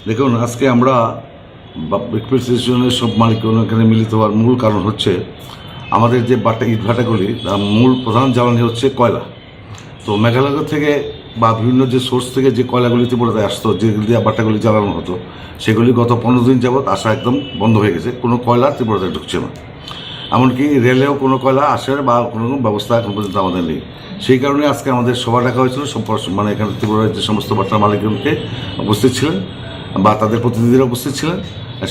দেখুন, আজকে আমরা এক্সপ্রেসনের সব মালিক এখানে মিলিত হওয়ার মূল কারণ হচ্ছে আমাদের যে ইটভাটাগুলি মূল প্রধান জ্বালানি হচ্ছে কয়লা। তো মেঘালয় থেকে বা বিভিন্ন যে সোর্স থেকে যে কয়লাগুলি ত্রিপুরাতে আসতো, যেগুলি দিয়ে বাটাগুলি জ্বালানো হতো, সেগুলি গত 15 দিন যাবৎ আসা একদম বন্ধ হয়ে গেছে। কোনো কয়লা ত্রিপুরাতে ঢুকছে না, এমনকি রেলেও কোনো কয়লা আসার বা কোনো ব্যবস্থা এখন পর্যন্ত আমাদের নেই। সেই কারণে আজকে আমাদের সভা ডাকা হয়েছিল, মানে এখানে ত্রিপুরার যে সমস্ত বাটার মালিকগণকে উপস্থিত ছিলেন বা তাদের প্রতিনিধিরা উপস্থিত ছিলেন।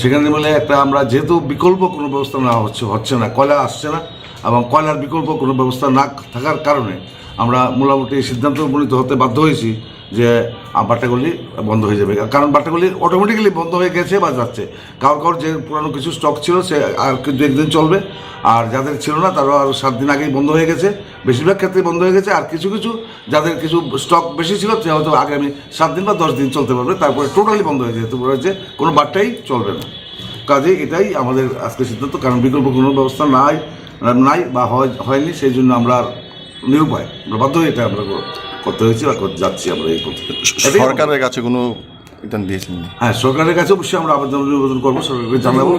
সেখানে বলে একটা আমরা যেহেতু বিকল্প কোনো ব্যবস্থা না হচ্ছে না, কয়লা আসছে না এবং কয়লার বিকল্প কোনো ব্যবস্থা না থাকার কারণে আমরা মোটামুটি সিদ্ধান্ত উপনীত হতে বাধ্য হয়েছি যে বাটাগুলি বন্ধ হয়ে যাবে। কারণ বাটাগুলি অটোমেটিক্যালি বন্ধ হয়ে গেছে বা যাচ্ছে। কারোর যে পুরানো কিছু স্টক ছিল সে আর দু একদিন চলবে, আর যাদের ছিল না তারাও আরও 7 দিন আগেই বন্ধ হয়ে গেছে। বেশিরভাগ ক্ষেত্রে বন্ধ হয়ে গেছে, আর কিছু কিছু যাদের কিছু স্টক বেশি ছিল সে হয়তো আগামী 7 দিন বা 10 দিন চলতে পারবে, তারপরে টোটালি বন্ধ হয়ে যেতে পারে, যে কোনো বাট্টাই চলবে না। কাজে এটাই আমাদের আজকে সিদ্ধান্ত, কারণ বিকল্প কোনো ব্যবস্থা নাই বা হয়নি। সেই জন্য আমরা নিরুপায় বাধ্য হয়ে এটা আমরা করতে হয়েছে বা যাচ্ছি আমরা এই করতে। সরকারের কাছে কোনো দিয়েছেন? হ্যাঁ, সরকারের কাছে অবশ্যই আমরা আবেদন করবো, সরকারকে জানাবো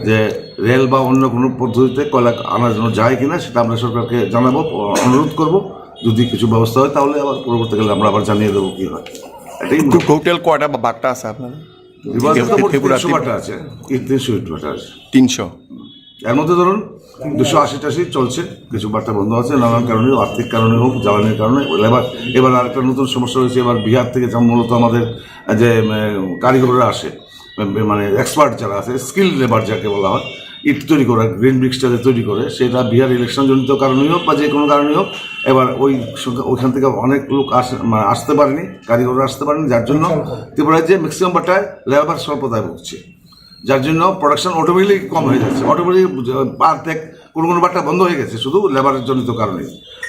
যে রেল বা অন্য কোনো পদ্ধতিতে কয়লা আনার জন্য যায় কিনা, সেটা আমরা সরকারকে জানাবো, অনুরোধ করব। যদি কিছু ব্যবস্থা হয় তাহলে আবার পরবর্তীকালে আমরা আবার জানিয়ে দেবো কি হয়। এটাই টোটাল কয়টা বাট্টা আছে আপনার? 300 বাটা আছে, 300 ইট বাটা আছে। 300 এর মধ্যে ধরুন 280 চলছে, কিছু বার্তা বন্ধ আছে নানান কারণে, আর্থিক কারণে হোক, জ্বালানির কারণে। এবার আরেকটা নতুন সমস্যা হয়েছে, এবার বিহার থেকে মূলত আমাদের যে কারিগররা আসে, মানে এক্সপার্ট যারা আছে, স্কিল লেবার যাকে বলা হয়, ইট তৈরি করা, গ্রিন ব্রিক্সটাতে তৈরি করে, সেটা বিহার ইলেকশনজনিত কারণেই হোক বা যে কোনো কারণেই হোক, এবার ওইখান থেকে অনেক লোক আসতে পারেনি, কারিগররা আসতে পারেনি, যার জন্য ত্রিপুরায় যে ম্যাক্সিমাম বাটায় লেবার স্বল্পতায় ভুগছে, যার জন্য প্রোডাকশন অটোমেটিক কম হয়ে যাচ্ছে। অটোমেটিক কোনো বাট্টা বন্ধ হয়ে গেছে শুধু লেবারের জনিত কারণে,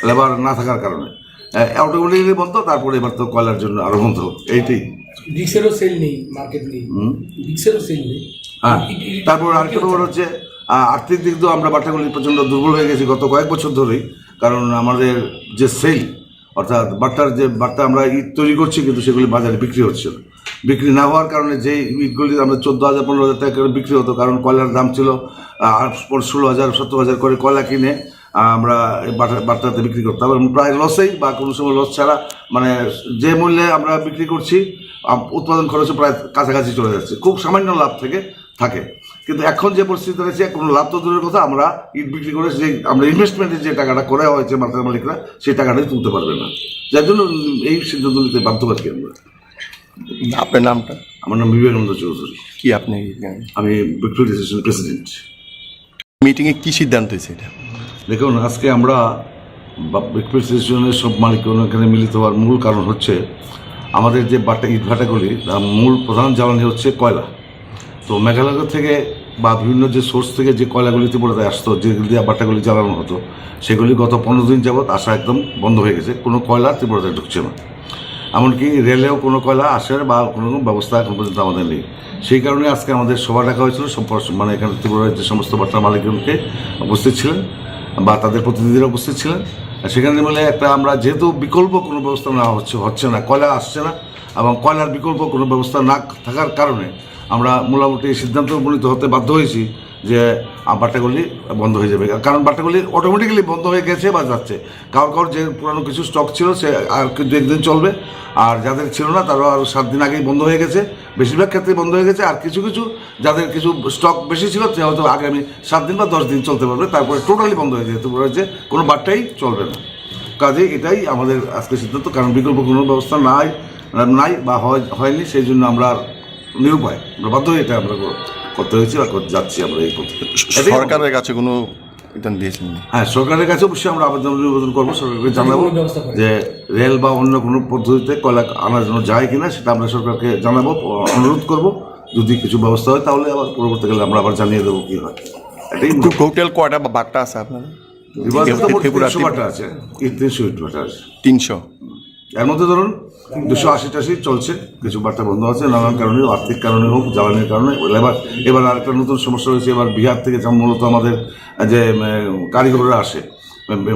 লেবার না থাকার কারণে অটোমেটিকলি বন্ধ। তারপরে এবার তো কয়লার জন্য আরো বন্ধ। এইটাই ব্রিক্সেরও সেল নেই, মার্কেট নেই, ব্রিক্সেরও সেল নেই। হ্যাঁ, তারপর আরেকটা ব্যাপার হচ্ছে আর্থিক দিক দিয়েও আমরা বাট্টাগুলি প্রচণ্ড দুর্বল হয়ে গেছি গত কয়েক বছর ধরেই। কারণ আমাদের যে সেল, অর্থাৎ বাট্টা আমরা ইট তৈরি করছি কিন্তু সেগুলি বাজারে বিক্রি হচ্ছে না। বিক্রি না হওয়ার কারণে যে ইটগুলি আমরা 14,000-15,000 টাকা করে বিক্রি হতো, কারণ কয়লার দাম ছিল 16,000-17,000 করে কয়লা কিনে আমরা বাট্টাতে বিক্রি করতাম, এবং প্রায় লসেই বা কোনো সময় লস ছাড়া, মানে যে মূল্যে আমরা বিক্রি করছি উৎপাদন খরচও প্রায় কাছাকাছি চলে যাচ্ছে, খুব সামান্য লাভ থাকে। কিন্তু এখন যে পরিস্থিতি রয়েছে, কোনো লাভ তো দূরের কথা, আমরা ইট বিক্রি করে যে আমরা ইনভেস্টমেন্টের যে টাকাটা করা হয়েছে মালিকরা, সেই টাকাটাই তুলতে পারবে না, যার জন্য এই সিদ্ধান্ত নিতে বাধ্য পাচ্ছি আমরা। আপনার নামটা? আমার নাম বিবেকানন্দ চৌধুরী। কি আপনি? আমি ভিক্টোরিয়া স্টেশন প্রেসিডেন্ট। মিটিংয়ে কি সিদ্ধান্ত হয়েছে এটা? দেখুন, আজকে আমরা এক্সপ্রেসনের সব মালিক এখানে মিলিত হওয়ার মূল কারণ হচ্ছে আমাদের যে ইটভাটাগুলি মূল প্রধান জ্বালানি হচ্ছে কয়লা। তো মেঘালয় থেকে বা বিভিন্ন যে সোর্স থেকে যে কয়লাগুলি ত্রিপুরাতে আসতো, যেগুলি দিয়ে বাটাগুলি জ্বালানো হতো, সেগুলি গত 15 দিন যাবৎ আসা একদম বন্ধ হয়ে গেছে। কোনো কয়লা ত্রিপুরাতে ঢুকছে না, এমনকি রেলেও কোনো কয়লা আসার বা কোনো ব্যবস্থা এখন পর্যন্ত আমাদের নেই। সেই কারণে আজকে আমাদের সভা ডাকা হয়েছিল, মানে এখানে ত্রিপুরার যে সমস্ত বাটার মালিকগণকে উপস্থিত ছিলেন বা তাদের প্রতিনিধিরা উপস্থিত ছিলেন। সেখানে বলে একটা আমরা যেহেতু বিকল্প কোনো ব্যবস্থা না হচ্ছে না, কয়লা আসছে না এবং কয়লার বিকল্প কোনো ব্যবস্থা না থাকার কারণে আমরা মোটামুটি সিদ্ধান্ত উপনীত হতে বাধ্য হয়েছি যে বাট্টাগুলি বন্ধ হয়ে যাবে। কারণ বাট্টাগুলি অটোমেটিক্যালি বন্ধ হয়ে গেছে বা যাচ্ছে। কারোর যে পুরানো কিছু স্টক ছিল সে আর দু একদিন চলবে, আর যাদের ছিল না তারাও আরও 7 দিন আগেই বন্ধ হয়ে গেছে। বেশিরভাগ ক্ষেত্রে বন্ধ হয়ে গেছে, আর কিছু কিছু যাদের কিছু স্টক বেশি ছিল সে হয়তো আগামী 7 দিন বা 10 দিন চলতে পারবে, তারপরে টোটালি বন্ধ হয়ে যেতে পারে, যে কোনো বাট্টাই চলবে না। কাজে এটাই আমাদের আজকে সিদ্ধান্ত, কারণ বিকল্প কোনো ব্যবস্থা নাই বা হয়নি। সেই জন্য আমরা নিরুপায় বাধ্য হয়ে এটা আমরা করতে হয়েছে বা যাচ্ছি আমরা এই করতে। সরকারের কাছে কোনো দিয়েছেন? হ্যাঁ, সরকারের কাছে অবশ্যই আমরা আবেদন করবো, সরকারকে জানাবো যে রেল বা অন্য কোনো পদ্ধতিতে কয়লা আনার জন্য যায় কিনা, সেটা আমরা সরকারকে জানাবো, অনুরোধ করব। যদি কিছু ব্যবস্থা হয় তাহলে আবার পরবর্তীকালে আমরা আবার জানিয়ে দেবো কি হয়। এটাই টোটাল কয়টা বাট্টা আছে আপনার? 300 বাটা আছে, 300 ইট বাটা আছে। 300 এর মধ্যে ধরুন 280 চলছে, কিছু বার্তা বন্ধ আছে নানান কারণে, আর্থিক কারণে হোক, জ্বালানির কারণে। এবার আরেকটা নতুন সমস্যা হয়েছে, এবার বিহার থেকে মূলত আমাদের যে কারিগররা আসে,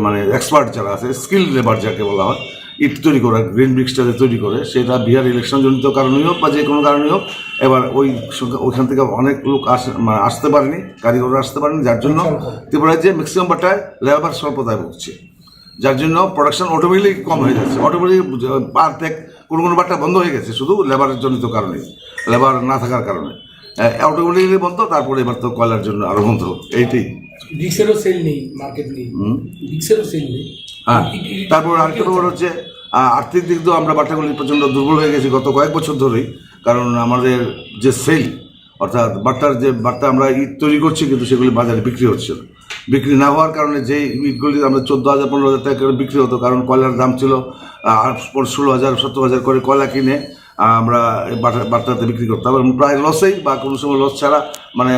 মানে এক্সপার্ট যারা আছে, স্কিল লেবার যাকে বলা হয়, ইট তৈরি করা, গ্রিন ব্রিক্সটা তৈরি করে, সেটা বিহার ইলেকশনজনিত কারণেই হোক বা যে কোনো কারণেই হোক, এবার ওইখান থেকে অনেক লোক আসতে পারেনি, কারিগররা আসতে পারেনি, যার জন্য ত্রিপুরায় যে ম্যাক্সিমাম বাটায় লেবার স্বল্পতায় ভুগছে, যার জন্য প্রোডাকশন অটোমেটিক কম হয়ে যাচ্ছে। অটোমেটিক পার থেকে কোনো বাট্টা বন্ধ হয়ে গেছে শুধু লেবারের জনিত কারণে, লেবার না থাকার কারণে অটোমেটিকলি বন্ধ। তারপরে এবার তো কয়লার জন্য আরো বন্ধ। এইটাই ব্রিক্সেরও সেল নেই, মার্কেট নেই, ব্রিক্সেরও সেল নেই। হ্যাঁ, তারপর আরেকটা ব্যাপার হচ্ছে আর্থিক দিক দিয়েও আমরা বাট্টাগুলি প্রচণ্ড দুর্বল হয়ে গেছি গত কয়েক বছর ধরেই। কারণ আমাদের যে সেল, অর্থাৎ বাট্টা আমরা ইট তৈরি করছি কিন্তু সেগুলি বাজারে বিক্রি হচ্ছে না। বিক্রি না হওয়ার কারণে যেই ইটগুলি আমরা 14,000-15,000 টাকা করে বিক্রি হতো, কারণ কয়লার দাম ছিল 16,000-17,000 করে কয়লা কিনে আমরা বাট্টাতে বিক্রি করতাম, এবং প্রায় লসেই বা কোনো সময় লস ছাড়া, মানে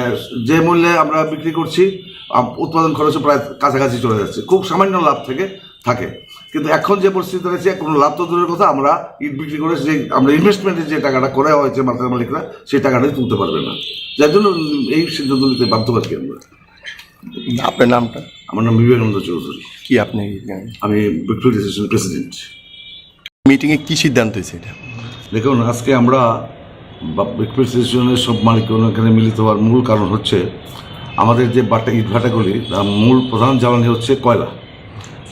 যে মূল্যে আমরা বিক্রি করছি উৎপাদন খরচও প্রায় কাছাকাছি চলে যাচ্ছে, খুব সামান্য লাভ থাকে। কিন্তু এখন যে পরিস্থিতি রয়েছে, কোনো লাভ তো দূরের কথা, আমরা ইট বিক্রি করে যে আমরা ইনভেস্টমেন্টের যে টাকাটা করা হয়েছে মালিকরা, সেই টাকাটাই তুলতে পারবে না, যার জন্য এই সিদ্ধান্ত নিতে বাধ্য পাচ্ছি আমরা। আপনার নামটা? আমার নাম বিবেকানন্দ চৌধুরী। কি আপনি? আমি ভিক্টোরিয়া অ্যাসোসিয়েশনের প্রেসিডেন্ট। মিটিংয়ে কি সিদ্ধান্ত হয়েছে এটা? দেখুন, আজকে আমরা ভিক্টোরিয়া অ্যাসোসিয়েশনের সব মালিকগণ এখানে মিলিত হওয়ার মূল কারণ হচ্ছে আমাদের যে ইটভাটাগুলি, মূল প্রধান জ্বালানি হচ্ছে কয়লা।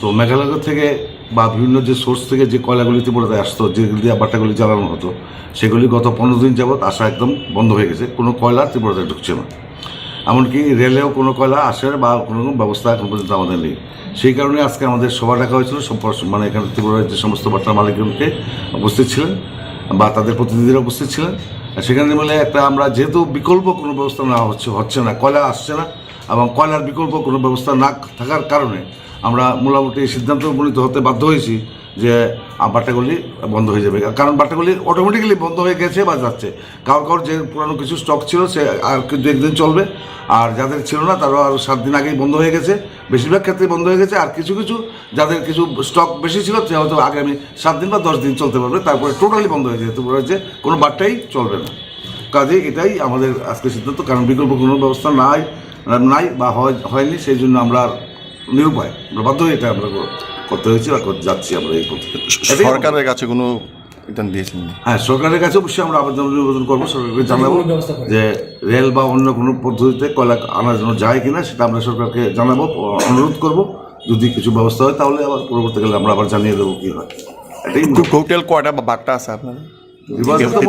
তো মেঘালয় থেকে বা বিভিন্ন যে সোর্স থেকে যে কয়লাগুলি ত্রিপুরাতে আসতো, যেগুলি দিয়ে বাট্টাগুলি জ্বালানো হতো, সেগুলি গত 15 দিন যাবৎ আসা একদম বন্ধ হয়ে গেছে। কোনো কয়লা ত্রিপুরাতে ঢুকছে না, এমনকি রেলেও কোনো কয়লা আসার বা কোনো ব্যবস্থা এখন পর্যন্ত আমাদের নেই। সেই কারণে আজকে আমাদের সভা ডাকা হয়েছিল, মানে এখানে ত্রিপুরার যে সমস্ত বাট্টার মালিকগণকে উপস্থিত ছিলেন বা তাদের প্রতিনিধিরা উপস্থিত ছিলেন। সেখানে মিলে একটা আমরা যেহেতু বিকল্প কোনো ব্যবস্থা নেওয়া হচ্ছে না, কয়লা আসছে না, এবং কয়লার বিকল্প কোনো ব্যবস্থা না থাকার কারণে আমরা মোটামুটি সিদ্ধান্ত উপনীত হতে বাধ্য হয়েছি যে বাট্টাগুলি বন্ধ হয়ে যাবে। কারণ বাট্টাগুলি অটোমেটিক্যালি বন্ধ হয়ে গেছে বা যাচ্ছে। কারোর যে পুরানো কিছু স্টক ছিল সে আর কিন্তু একদিন চলবে, আর যাদের ছিল না তারাও আরও 7 দিন আগেই বন্ধ হয়ে গেছে, বেশিরভাগ ক্ষেত্রে বন্ধ হয়ে গেছে। আর কিছু যাদের কিছু স্টক বেশি ছিল সে হয়তো আগামী 7 দিন বা 10 দিন চলতে পারবে, তারপরে টোটালি বন্ধ হয়ে যেতে পারে, যে কোনো বাট্টাই চলবে না। কাজে এটাই আমাদের আজকে সিদ্ধান্ত, কারণ বিকল্প কোনো ব্যবস্থা নাই বা হয়নি, সেই জন্য আমরা নিরুপায়, আমরা বাধ্য হয়ে এটা আমরা করতে হয়েছে বা যাচ্ছি আমরা এই পথে। সরকারের কাছে কোনো দিয়েছেন? হ্যাঁ, সরকারের কাছে অবশ্যই আমরা নিবেদন করবো, সরকারকে জানাবো যে রেল বা অন্য কোনো পদ্ধতিতে কয়লা আনার জন্য যায় কিনা, সেটা আমরা সরকারকে জানাবো, অনুরোধ করবো। যদি কিছু ব্যবস্থা হয় তাহলে আবার পরবর্তীকালে আমরা আবার জানিয়ে দেবো কি হয়। এটাই টোটাল কয়টা বাট্টা আছে আপনার?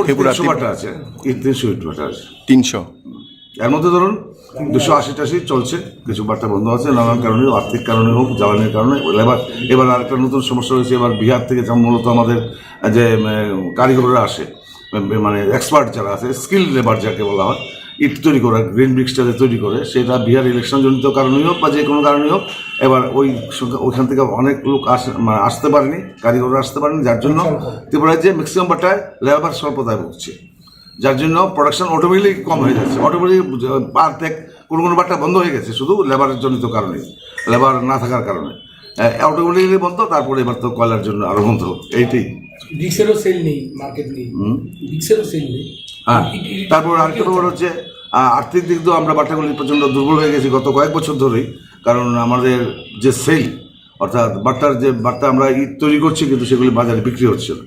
300 বাট্টা আছে, 300 ইট বাট্টা আছে। 300? এর মধ্যে ধরুন 280-80 চলছে, কিছু বাট্টা বন্ধ আছে নানান কারণে, আর্থিক কারণে হোক, জ্বালানির কারণে। এবার আরেকটা নতুন সমস্যা হয়েছে, এবার বিহার থেকে মূলত আমাদের যে কারিগররা আসে, মানে এক্সপার্ট যারা আছে, স্কিল লেবার যাকে বলা হয়, ইট তৈরি করা, গ্রিন ব্রিক্সটা তৈরি করে, সেটা বিহার ইলেকশনজনিত কারণেই হোক বা যে কোনো কারণেই হোক, এবার ওইখান থেকে অনেক লোক আসতে পারেনি, কারিগররা আসতে পারেনি, যার জন্য ত্রিপুরায় যে ম্যাক্সিমাম বাট্টায় লেবার স্বল্পতায় ভুগছে, যার জন্য প্রোডাকশন অটোমেটিক কম হয়ে যাচ্ছে। অটোমেটিক পার থেকে কোনো বাট্টা বন্ধ হয়ে গেছে শুধু লেবারের জনিত কারণে, লেবার না থাকার কারণে অটোমেটিকলি বন্ধ। তারপরে এবার তো কয়লার জন্য আরো বন্ধ। এইটাই ব্রিক্সেরও সেল নেই, মার্কেট নেই, ব্রিক্সেরও সেল নেই। হ্যাঁ, তারপর আরেকটা ব্যাপার হচ্ছে আর্থিক দিক দিয়েও আমরা বাট্টাগুলি প্রচণ্ড দুর্বল হয়ে গেছি গত কয়েক বছর ধরেই। কারণ আমাদের যে সেল, অর্থাৎ বাট্টা আমরা ইট তৈরি করছি কিন্তু সেগুলি বাজারে বিক্রি হচ্ছে না।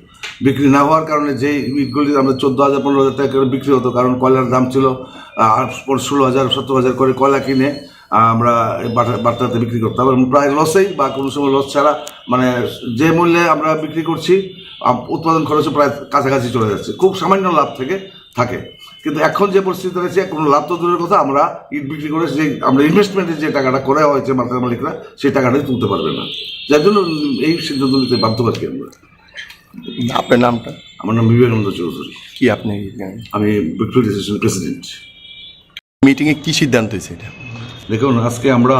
বিক্রি না হওয়ার কারণে যেই ইটগুলি আমরা 14,000-15,000 টাকা করে বিক্রি হতো, কারণ কয়লার দাম ছিল 16,000-17,000 করে কয়লা কিনে আমরা বাট্টাতে বিক্রি করতাম, এবং প্রায় লসেই বা কোনো সময় লস ছাড়া, মানে যে মূল্যে আমরা বিক্রি করছি উৎপাদন খরচও প্রায় কাছাকাছি চলে যাচ্ছে, খুব সামান্য লাভ থাকে। কিন্তু এখন যে পরিস্থিতি রয়েছে, কোনো লাভ তো দূরের কথা, আমরা ইট বিক্রি করে যে আমরা ইনভেস্টমেন্টের যে টাকাটা করা হয়েছে মালিকরা, সেই টাকাটাই তুলতে পারবে না, যার জন্য এই সিদ্ধান্ত নিতে বাধ্য পাচ্ছি আমরা। আপনার নামটা? আমার নাম বিবেকানন্দ চৌধুরী। কি আপনি? আমি ভিক্টোরিয়া অ্যাসোসিয়েশনের প্রেসিডেন্ট। মিটিংয়ে কি সিদ্ধান্ত হয়েছে এটা? দেখুন, আজকে আমরা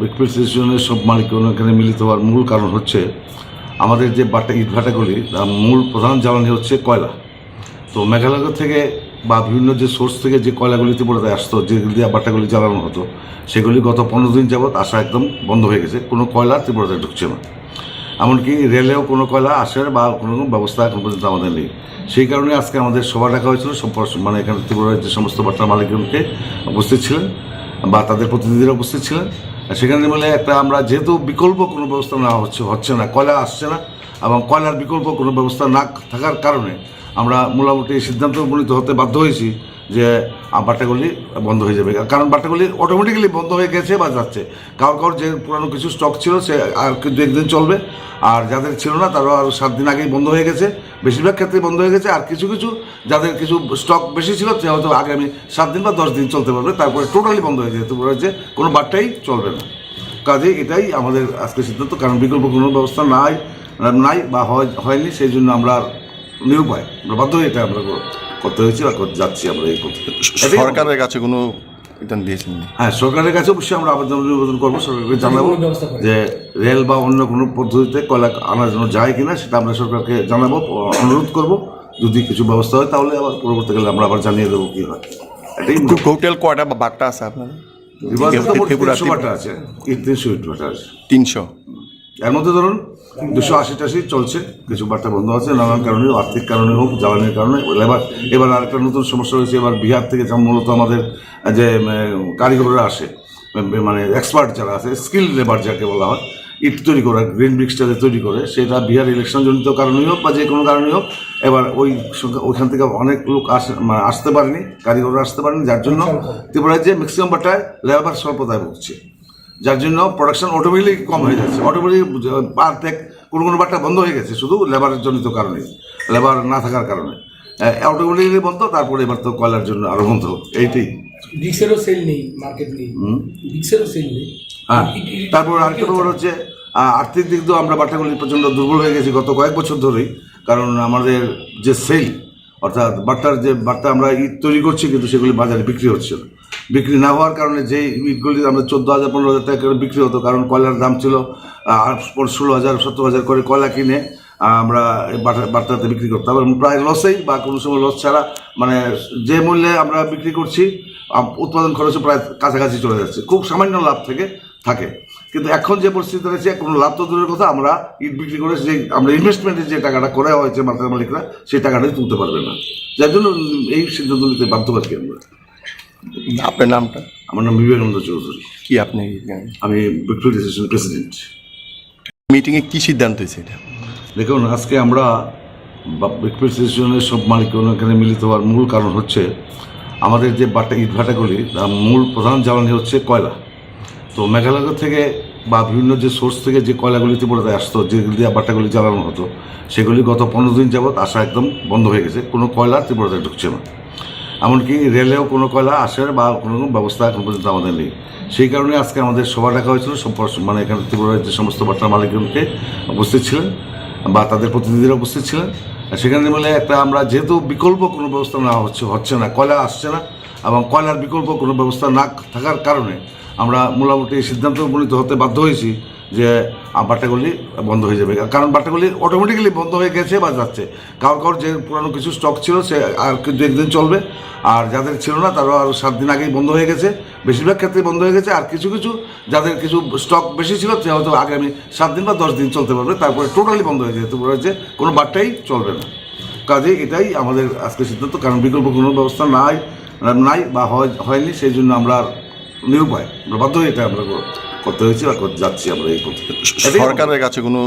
ভিক্টোরিয়া অ্যাসোসিয়েশনের সব মালিকগণ এখানে মিলিত হওয়ার মূল কারণ হচ্ছে আমাদের যে ইটভাটাগুলি, মূল প্রধান জ্বালানি হচ্ছে কয়লা। তো মেঘালয় থেকে বা বিভিন্ন যে সোর্স থেকে যে কয়লাগুলি ত্রিপুরাতে আসতো, যেগুলি দিয়ে বাট্টাগুলি জ্বালানো হতো, সেগুলি গত 15 দিন যাবৎ আসা একদম বন্ধ হয়ে গেছে, কোনো কয়লা ত্রিপুরাতে ঢুকছে না, এমনকি রেলেও কোনো কয়লা আসার বা কোনো ব্যবস্থা এখন পর্যন্ত আমাদের নেই। সেই কারণে আজকে আমাদের সভা ডাকা হয়েছিল, মানে এখানে ত্রিপুরার যে সমস্ত বাট্টার মালিকগণকে উপস্থিত ছিলেন বা তাদের প্রতিনিধিরা উপস্থিত ছিলেন। সেখানে মিলে একটা আমরা যেহেতু বিকল্প কোনো ব্যবস্থা নেওয়া হচ্ছে না, কয়লা আসছে না, এবং কয়লার বিকল্প কোনো ব্যবস্থা না থাকার কারণে আমরা মোটামুটি এই সিদ্ধান্ত উপনীত হতে বাধ্য হয়েছি যে বাট্টাগুলি বন্ধ হয়ে যাবে। কারণ বাট্টাগুলি অটোমেটিক্যালি বন্ধ হয়ে গেছে বা যাচ্ছে। কারোর যে পুরানো কিছু স্টক ছিল সে আর দু একদিন চলবে, আর যাদের ছিল না তারাও আরও 7 দিন আগেই বন্ধ হয়ে গেছে, বেশিরভাগ ক্ষেত্রে বন্ধ হয়ে গেছে। আর কিছু কিছু যাদের কিছু স্টক বেশি ছিল সে হয়তো আগামী 7 দিন বা 10 দিন চলতে পারবে, তারপরে টোটালি বন্ধ হয়ে যেতে পারে, যে কোনো বাট্টাই চলবে না। কাজে এটাই আমাদের আজকে সিদ্ধান্ত, কারণ বিকল্প কোনো ব্যবস্থা নাই বা হয়নি, সেই জন্য আমরা নিরুপায় আমরা বাধ্য হয়ে এটা আমরা করতে হয়েছে বা যাচ্ছি আমরা এই করতে। সরকারের কাছে কোনো ইতান দিয়েছেন? হ্যাঁ, সরকারের কাছে অবশ্যই আমরা নিবেদন করবো, সরকারকে জানাবো ব্যবস্থা করে। যে রেল বা অন্য কোনো পদ্ধতিতে কয়লা আনার জন্য যায় কিনা, সেটা আমরা সরকারকে জানাবো, অনুরোধ করব। যদি কিছু ব্যবস্থা হয় তাহলে আবার পরবর্তীকালে আমরা আবার জানিয়ে দেবো কী হয়। এটাই টোটাল কয়টা বাট্টা আছে আপনার? ফেব্রুয়ারি বাটা আছে, 300 ইট বাটা আছে। 300। এর মধ্যে ধরুন 280-80 চলছে, কিছু বার্তা বন্ধ আছে নানান কারণে, আর্থিক কারণে হোক, জ্বালানির কারণে। এবার আরেকটা নতুন সমস্যা হয়েছে, এবার বিহার থেকে মূলত আমাদের যে কারিগররা আসে, মানে এক্সপার্ট যারা আছে, স্কিল লেবার যাকে বলা হয়, ইট তৈরি করা, গ্রিন ব্রিক্সটাতে তৈরি করে, সেটা বিহার ইলেকশনজনিত কারণেই হোক বা যে কোনো কারণেই হোক, এবার ওইখান থেকে অনেক লোক আসতে পারেনি, কারিগররা আসতে পারেনি, যার জন্য ত্রিপুরায় যে ম্যাক্সিমাম বাটায় লেবার স্বল্পতায় ভুগছে, যার জন্য প্রোডাকশন অটোমেটিকলি কম হয়ে যাচ্ছে। অটোমেটিক পার থেকে কোনো বাট্টা বন্ধ হয়ে গেছে শুধু লেবারের জনিত কারণে, লেবার না থাকার কারণে অটোমেটিকলি বন্ধ। তারপরে এবার তো কয়লার জন্য আরও বন্ধ, এইটাই। ব্রিক্সেরও সেল নেই, মার্কেট নেই, ব্রিক্সেরও সেল নেই। হ্যাঁ, তারপর আরেকটা ব্যাপার হচ্ছে আর্থিক দিক দিয়েও আমরা বাট্টাগুলি প্রচণ্ড দুর্বল হয়ে গেছি গত কয়েক বছর ধরেই। কারণ আমাদের যে সেল, অর্থাৎ বাট্টার যে বাট্টা আমরা ইট তৈরি করছি কিন্তু সেগুলি বাজারে বিক্রি হচ্ছে না। বিক্রি না হওয়ার কারণে যেই ইটগুলি আমরা 14,000-15,000 টাকা করে বিক্রি হতো, কারণ কয়লার দাম ছিল 16,000-17,000 করে কয়লা কিনে আমরা বাট্টাতে বিক্রি করতাম, প্রায় লসেই বা কোনো সময় লস ছাড়া, মানে যে মূল্যে আমরা বিক্রি করছি উৎপাদন খরচও প্রায় কাছাকাছি চলে যাচ্ছে, খুব সামান্য লাভ থাকে। কিন্তু এখন যে পরিস্থিতি রয়েছে, কোনো লাভ তো দূরের কথা, আমরা ইট বিক্রি করে যে আমরা ইনভেস্টমেন্টের যে টাকাটা করা হয়েছে মার্কেট মালিকরা, সেই টাকাটাই তুলতে পারবে না, যার জন্য এই সিদ্ধান্ত নিতে বাধ্য পাচ্ছি আমরা। আপনার নামটা? আমার নাম বিবেকানন্দ চৌধুরী। কি আপনি? আমি ভিক্টোরিয়া অ্যাসোসিয়েশনের প্রেসিডেন্ট। মিটিংয়ে কী সিদ্ধান্ত হয়েছে এটা? দেখুন, আজকে আমরা ভিক্টোরিয়া অ্যাসোসিয়েশনের সব মালিকগণ এখানে মিলিত হওয়ার মূল কারণ হচ্ছে আমাদের যে ইট ভাটাগুলি, তার মূল প্রধান জ্বালানি হচ্ছে কয়লা। তো মেঘালয় থেকে বা বিভিন্ন যে সোর্স থেকে যে কয়লাগুলি ত্রিপুরাতে আসতো, যেগুলি দিয়ে বাট্টাগুলি জ্বালানো হতো, সেগুলি গত 15 দিন যাবৎ আসা একদম বন্ধ হয়ে গেছে। কোনো কয়লা ত্রিপুরাতে ঢুকছে না, এমনকি রেলেও কোনো কয়লা আসার বা কোনো ব্যবস্থা এখন পর্যন্ত আমাদের নেই। সেই কারণে আজকে আমাদের সভা ডাকা হয়েছিল, মানে এখানে ত্রিপুরার যে সমস্ত বাট্টার মালিকগণকে উপস্থিত ছিলেন বা তাদের প্রতিনিধিরা উপস্থিত ছিলেন। সেখানে মিলে একটা আমরা, যেহেতু বিকল্প কোনো ব্যবস্থা না হচ্ছে না, কয়লা আসছে না, এবং কয়লার বিকল্প কোনো ব্যবস্থা না থাকার কারণে আমরা মোটামুটি এই সিদ্ধান্ত উপনীত হতে বাধ্য হয়েছি যে বাট্টাগুলি বন্ধ হয়ে যাবে। কারণ বাট্টাগুলি অটোমেটিক্যালি বন্ধ হয়ে গেছে বা যাচ্ছে। কারোর যে পুরানো কিছু স্টক ছিল সে আর দু একদিন চলবে, আর যাদের ছিল না তারাও আরও 7 দিন আগেই বন্ধ হয়ে গেছে, বেশিরভাগ ক্ষেত্রে বন্ধ হয়ে গেছে। আর কিছু কিছু যাদের কিছু স্টক বেশি ছিল সে হয়তো আগামী 7 দিন বা 10 দিন চলতে পারবে, তারপরে টোটালি বন্ধ হয়ে যেতে পারে, যে কোনো বাট্টাই চলবে না। কাজে এটাই আমাদের আজকে সিদ্ধান্ত, কারণ বিকল্প কোনো ব্যবস্থা নাই বা হয়নি, সেই জন্য আমরা নিরুপায় আমরা বাধ্য হয়ে এটা আমরা করতে হয়েছে বা যাচ্ছি আমরা এই করতে। সরকারের কাছে কোনো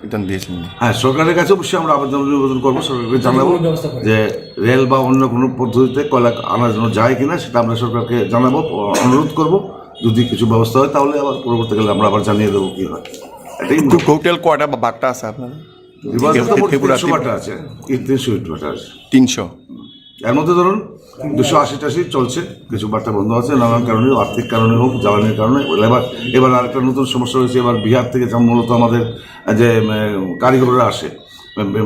ইতান দিয়েছেন? হ্যাঁ, সরকারের কাছে অবশ্যই আমরা নিবেদন করবো, সরকারকে জানাবো ব্যবস্থা করে। যে রেল বা অন্য কোনো পদ্ধতিতে কয়লা আনার জন্য যায় কিনা, সেটা আমরা সরকারকে জানাবো, অনুরোধ করব। যদি কিছু ব্যবস্থা হয় তাহলে আবার পরবর্তীকালে আমরা আবার জানিয়ে দেবো কী হয়। এটাই। টোটাল কয়টা বাট্টা আছে আপনার? ফেব্রুয়ারি বাটা আছে, 300 ইট বাটা আছে। 300। এর মধ্যে ধরুন 280-80 চলছে, কিছু বাট্টা বন্ধ আছে নানান কারণে, আর্থিক কারণে হোক, জ্বালানির কারণে। এবার আরেকটা নতুন সমস্যা হয়েছে, এবার বিহার থেকে মূলত আমাদের যে কারিগররা আসে,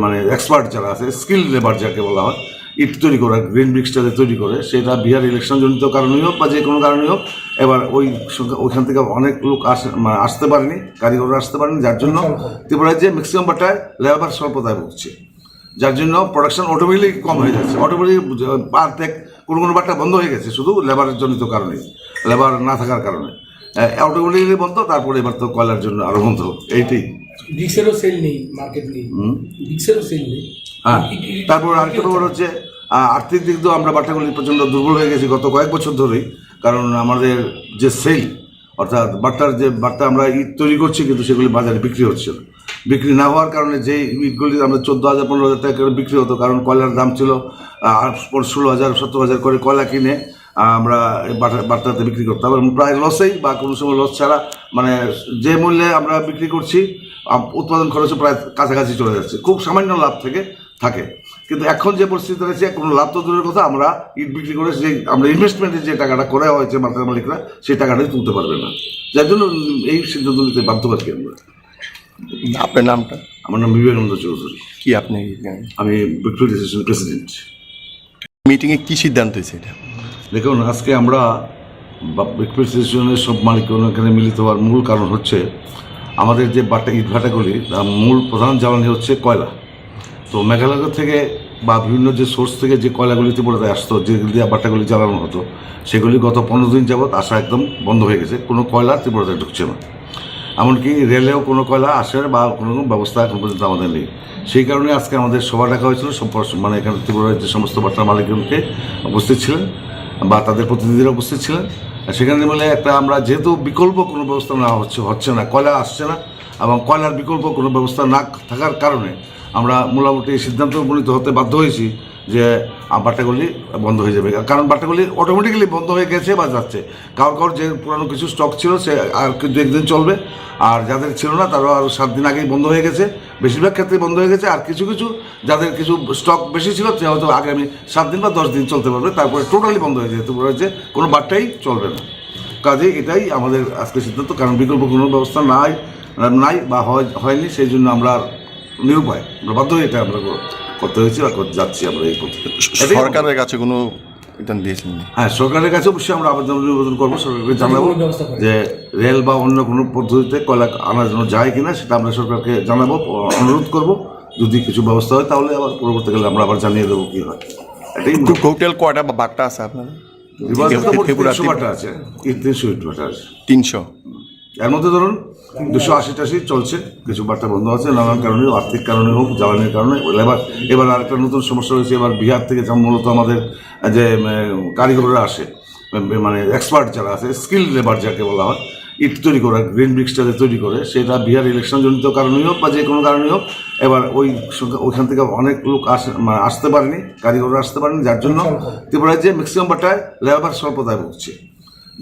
মানে এক্সপার্ট যারা আছে, স্কিল লেবার যাকে বলা হয়, ইট তৈরি করা, গ্রিন ব্রিক্সটাতে তৈরি করে, সেটা বিহার ইলেকশনজনিত কারণেই হোক বা যে কোনো কারণেই হোক, এবার ওইখান থেকে অনেক লোক আসতে পারেনি, কারিগররা আসতে পারেনি, যার জন্য ত্রিপুরায় যে ম্যাক্সিমাম বাটায় লেবার স্বল্পতায় ভুগছে, যার জন্য প্রোডাকশন অটোমেটিকলি কম হয়ে যাচ্ছে। অটোমেটিক পার থেকে কোনো বাট্টা বন্ধ হয়ে গেছে শুধু লেবারের জনিত কারণে, লেবার না থাকার কারণে অটোমেটিকলি বন্ধ। তারপরে এবার তো কয়লার জন্য আরও বন্ধ, এইটাই। ব্রিক্সেরও সেল নেই, মার্কেট নেই, ব্রিক্সেরও সেল নেই। হ্যাঁ, তারপর আরেকটা ব্যাপার হচ্ছে আর্থিক দিক দিয়েও আমরা বাট্টাগুলি প্রচণ্ড দুর্বল হয়ে গেছি গত কয়েক বছর ধরেই। কারণ আমাদের যে সেল, অর্থাৎ বাট্টার যে বাট্টা আমরা ইট তৈরি করছি কিন্তু সেগুলি বাজারে বিক্রি হচ্ছে না। বিক্রি না হওয়ার কারণে যে ইটগুলি আমরা 14,000-15,000 টাকা করে বিক্রি হতো, কারণ কয়লার দাম ছিল 16,000-17,000 করে কয়লা কিনে আমরা এই বাটাতে বিক্রি করতাম এবং প্রায় লসেই বা কোনো সময় লস ছাড়া, মানে যে মূল্যে আমরা বিক্রি করছি উৎপাদন খরচও প্রায় কাছাকাছি চলে যাচ্ছে, খুব সামান্য লাভ থেকে থাকে। কিন্তু এখন যে পরিস্থিতি রয়েছে, কোনো লাভ তো দূরের কথা, আমরা ইট বিক্রি করে যে আমরা ইনভেস্টমেন্টের যে টাকাটা করা হয়েছে মার্কেট মালিকরা, সেই টাকাটাই তুলতে পারবে না, যার জন্য এই সিদ্ধান্ত নিতে বাধ্য পাচ্ছি আমরা। আপনার নামটা? আমার নাম বিবেকানন্দ চৌধুরী। কি আপনি? আমি ভিক্টোরিয়া স্টেশনের প্রেসিডেন্ট। মিটিংয়ে কি সিদ্ধান্ত হয়েছে এটা? দেখুন, আজকে আমরা ভিক্টোরিয়া স্টেশনের সব মালিক এখানে মিলিত হওয়ার মূল কারণ হচ্ছে আমাদের যে ইট ভাটাগুলি, মূল প্রধান জ্বালানি হচ্ছে কয়লা। তো মেঘালয় থেকে বা বিভিন্ন যে সোর্স থেকে যে কয়লাগুলি ত্রিপুরাতে আসতো, যেগুলি দিয়ে বাটাগুলি জ্বালানো হতো, সেগুলি গত 15 দিন যাবৎ আসা একদম বন্ধ হয়ে গেছে। কোনো কয়লা ত্রিপুরাতে ঢুকছে না, এমনকি রেলেও কোনো কয়লা আসার বা কোনো ব্যবস্থা এখন পর্যন্ত আমাদের নেই। সেই কারণে আজকে আমাদের সভা ডাকা হয়েছিল, মানে এখানে ত্রিপুরার যে সমস্ত বাটার মালিকগণকে উপস্থিত ছিলেন বা তাদের প্রতিনিধিরা উপস্থিত ছিলেন। সেখানে বলে একটা আমরা যেহেতু বিকল্প কোনো ব্যবস্থা না হচ্ছে না, কয়লা আসছে না এবং কয়লার বিকল্প কোনো ব্যবস্থা না থাকার কারণে আমরা মোটামুটি এই সিদ্ধান্ত উপনীত হতে বাধ্য হয়েছি যে বাটাগুলি বন্ধ হয়ে যাবে। কারণ বাটাগুলি অটোমেটিক্যালি বন্ধ হয়ে গেছে বা যাচ্ছে। কারোর যে পুরানো কিছু স্টক ছিল সে আর কিন্তু একদিন চলবে, আর যাদের ছিল না তারও আরও 7 দিন আগেই বন্ধ হয়ে গেছে, বেশিরভাগ ক্ষেত্রে বন্ধ হয়ে গেছে। আর কিছু কিছু যাদের কিছু স্টক বেশি ছিল সে হয়তো আগামী 7 দিন বা 10 দিন চলতে পারবে, তারপরে টোটালি বন্ধ হয়ে যেতে পারে, কোনো বাট্টাই চলবে না। কাজে এটাই আমাদের আজকে সিদ্ধান্ত, কারণ বিকল্প কোনো ব্যবস্থা নাই বা হয়নি, সেই জন্য আমরা নিরুপায়, আমরা বাধ্য হয়ে এটা আমরা করতে হয়েছে বা যাচ্ছি আমরা এই পথে। সরকারের কাছে কোনো এটা দিয়েছেন? হ্যাঁ, সরকারের কাছে অবশ্যই আমরা নিবেদন করবো, সরকারকে জানাবো যে রেল বা অন্য কোনো পদ্ধতিতে কয়লা আনার জন্য যায় কিনা, সেটা আমরা সরকারকে জানাবো, অনুরোধ করব। যদি কিছু ব্যবস্থা হয় তাহলে আবার পরবর্তীকালে আমরা আবার জানিয়ে দেবো কি হয়। এটাই টোটাল কয়টা বাট্টা আছে আপনার? 300 বাটা আছে, 300 ইট বাটা আছে। 300? এর মধ্যে ধরুন 280-80 চলছে, কিছু বাট্টা বন্ধ আছে নানান কারণে, আর্থিক কারণে হোক, জ্বালানির কারণে। এবার আরেকটা নতুন সমস্যা রয়েছে, এবার বিহার থেকে মূলত আমাদের যে কারিগররা আসে, মানে এক্সপার্ট যারা আছে, স্কিল লেবার যাকে বলা হয়, ইট তৈরি করা, গ্রিন ব্রিক্সটাতে তৈরি করে, সেটা বিহার ইলেকশনজনিত কারণেই হোক বা যে কোনো কারণেই হোক, এবার ওইখান থেকে অনেক লোক আসতে পারেনি, কারিগররা আসতে পারেনি, যার জন্য ত্রিপুরায় যে ম্যাক্সিমাম বাটায় লেবার স্বল্পতায় ভুগছে,